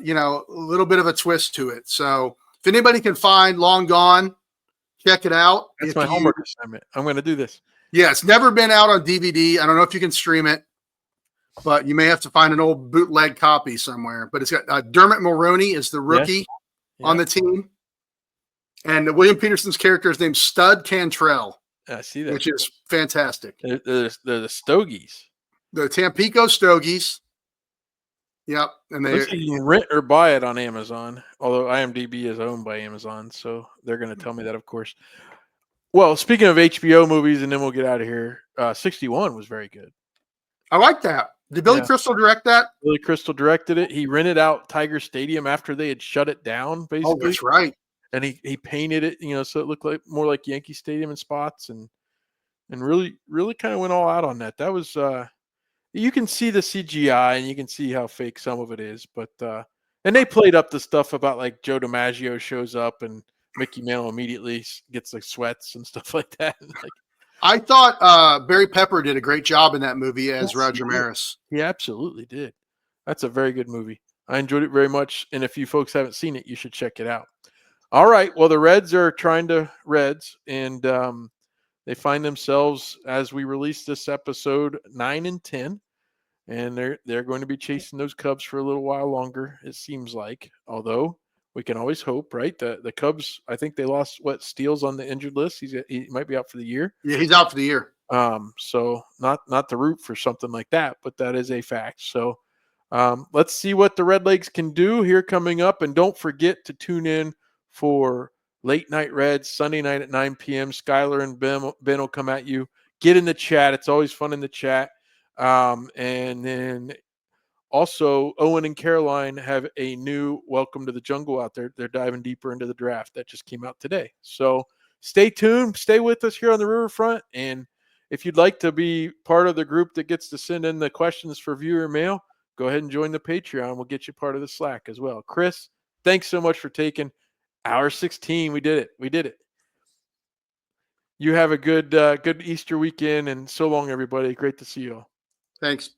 B: little bit of a twist to it. So if anybody can find Long Gone, check it out.
A: That's my homework assignment. I'm going to do this.
B: Yeah, it's never been out on DVD. I don't know if you can stream it, but you may have to find an old bootleg copy somewhere. But it's got Dermot Mulroney is the rookie on the team. And William Peterson's character is named Stud Cantrell.
A: I see that.
B: Which is fantastic.
A: They're the Stogies.
B: The Tampico Stogies. Yep. And
A: you can rent or buy it on Amazon, although IMDb is owned by Amazon, so they're going to tell me that, of course. Well, speaking of HBO movies, and then we'll get out of here, 61 was very good.
B: I like that. Did Billy Crystal direct that?
A: Billy Crystal directed it. He rented out Tiger Stadium after they had shut it down, basically.
B: Oh, that's right.
A: And he painted it, so it looked like more like Yankee Stadium in spots, and really kind of went all out on that. That was you can see the CGI and you can see how fake some of it is, but and they played up the stuff about like Joe DiMaggio shows up and Mickey Mantle immediately gets like sweats and stuff like that. Like,
B: I thought Barry Pepper did a great job in that movie as
A: yes,
B: Roger Maris.
A: he absolutely did. That's a very good movie. I enjoyed it very much. And if you folks haven't seen it, you should check it out. All right. Well, the Reds are trying to Reds, and they find themselves, as we release this episode, 9-10, and they're going to be chasing those Cubs for a little while longer. It seems like, although we can always hope, right? The Cubs, I think they lost Steele's on the injured list. He might be out for the year.
B: Yeah, he's out for the year.
A: So not to root for something like that, but that is a fact. So let's see what the Redlegs can do here coming up, and don't forget to tune in for Late Night Reds Sunday night at 9 p.m. Skylar and Ben will come at you. Get in the chat; it's always fun in the chat. And then also Owen and Caroline have a new Welcome to the Jungle out there. They're diving deeper into the draft that just came out today. So stay tuned, stay with us here on the Riverfront, and if you'd like to be part of the group that gets to send in the questions for viewer mail, go ahead and join the Patreon. We'll get you part of the Slack as well. Chris, thanks so much for taking hour 16. We did it. You have a good Easter weekend, and so long, everybody. Great to see you all.
B: Thanks.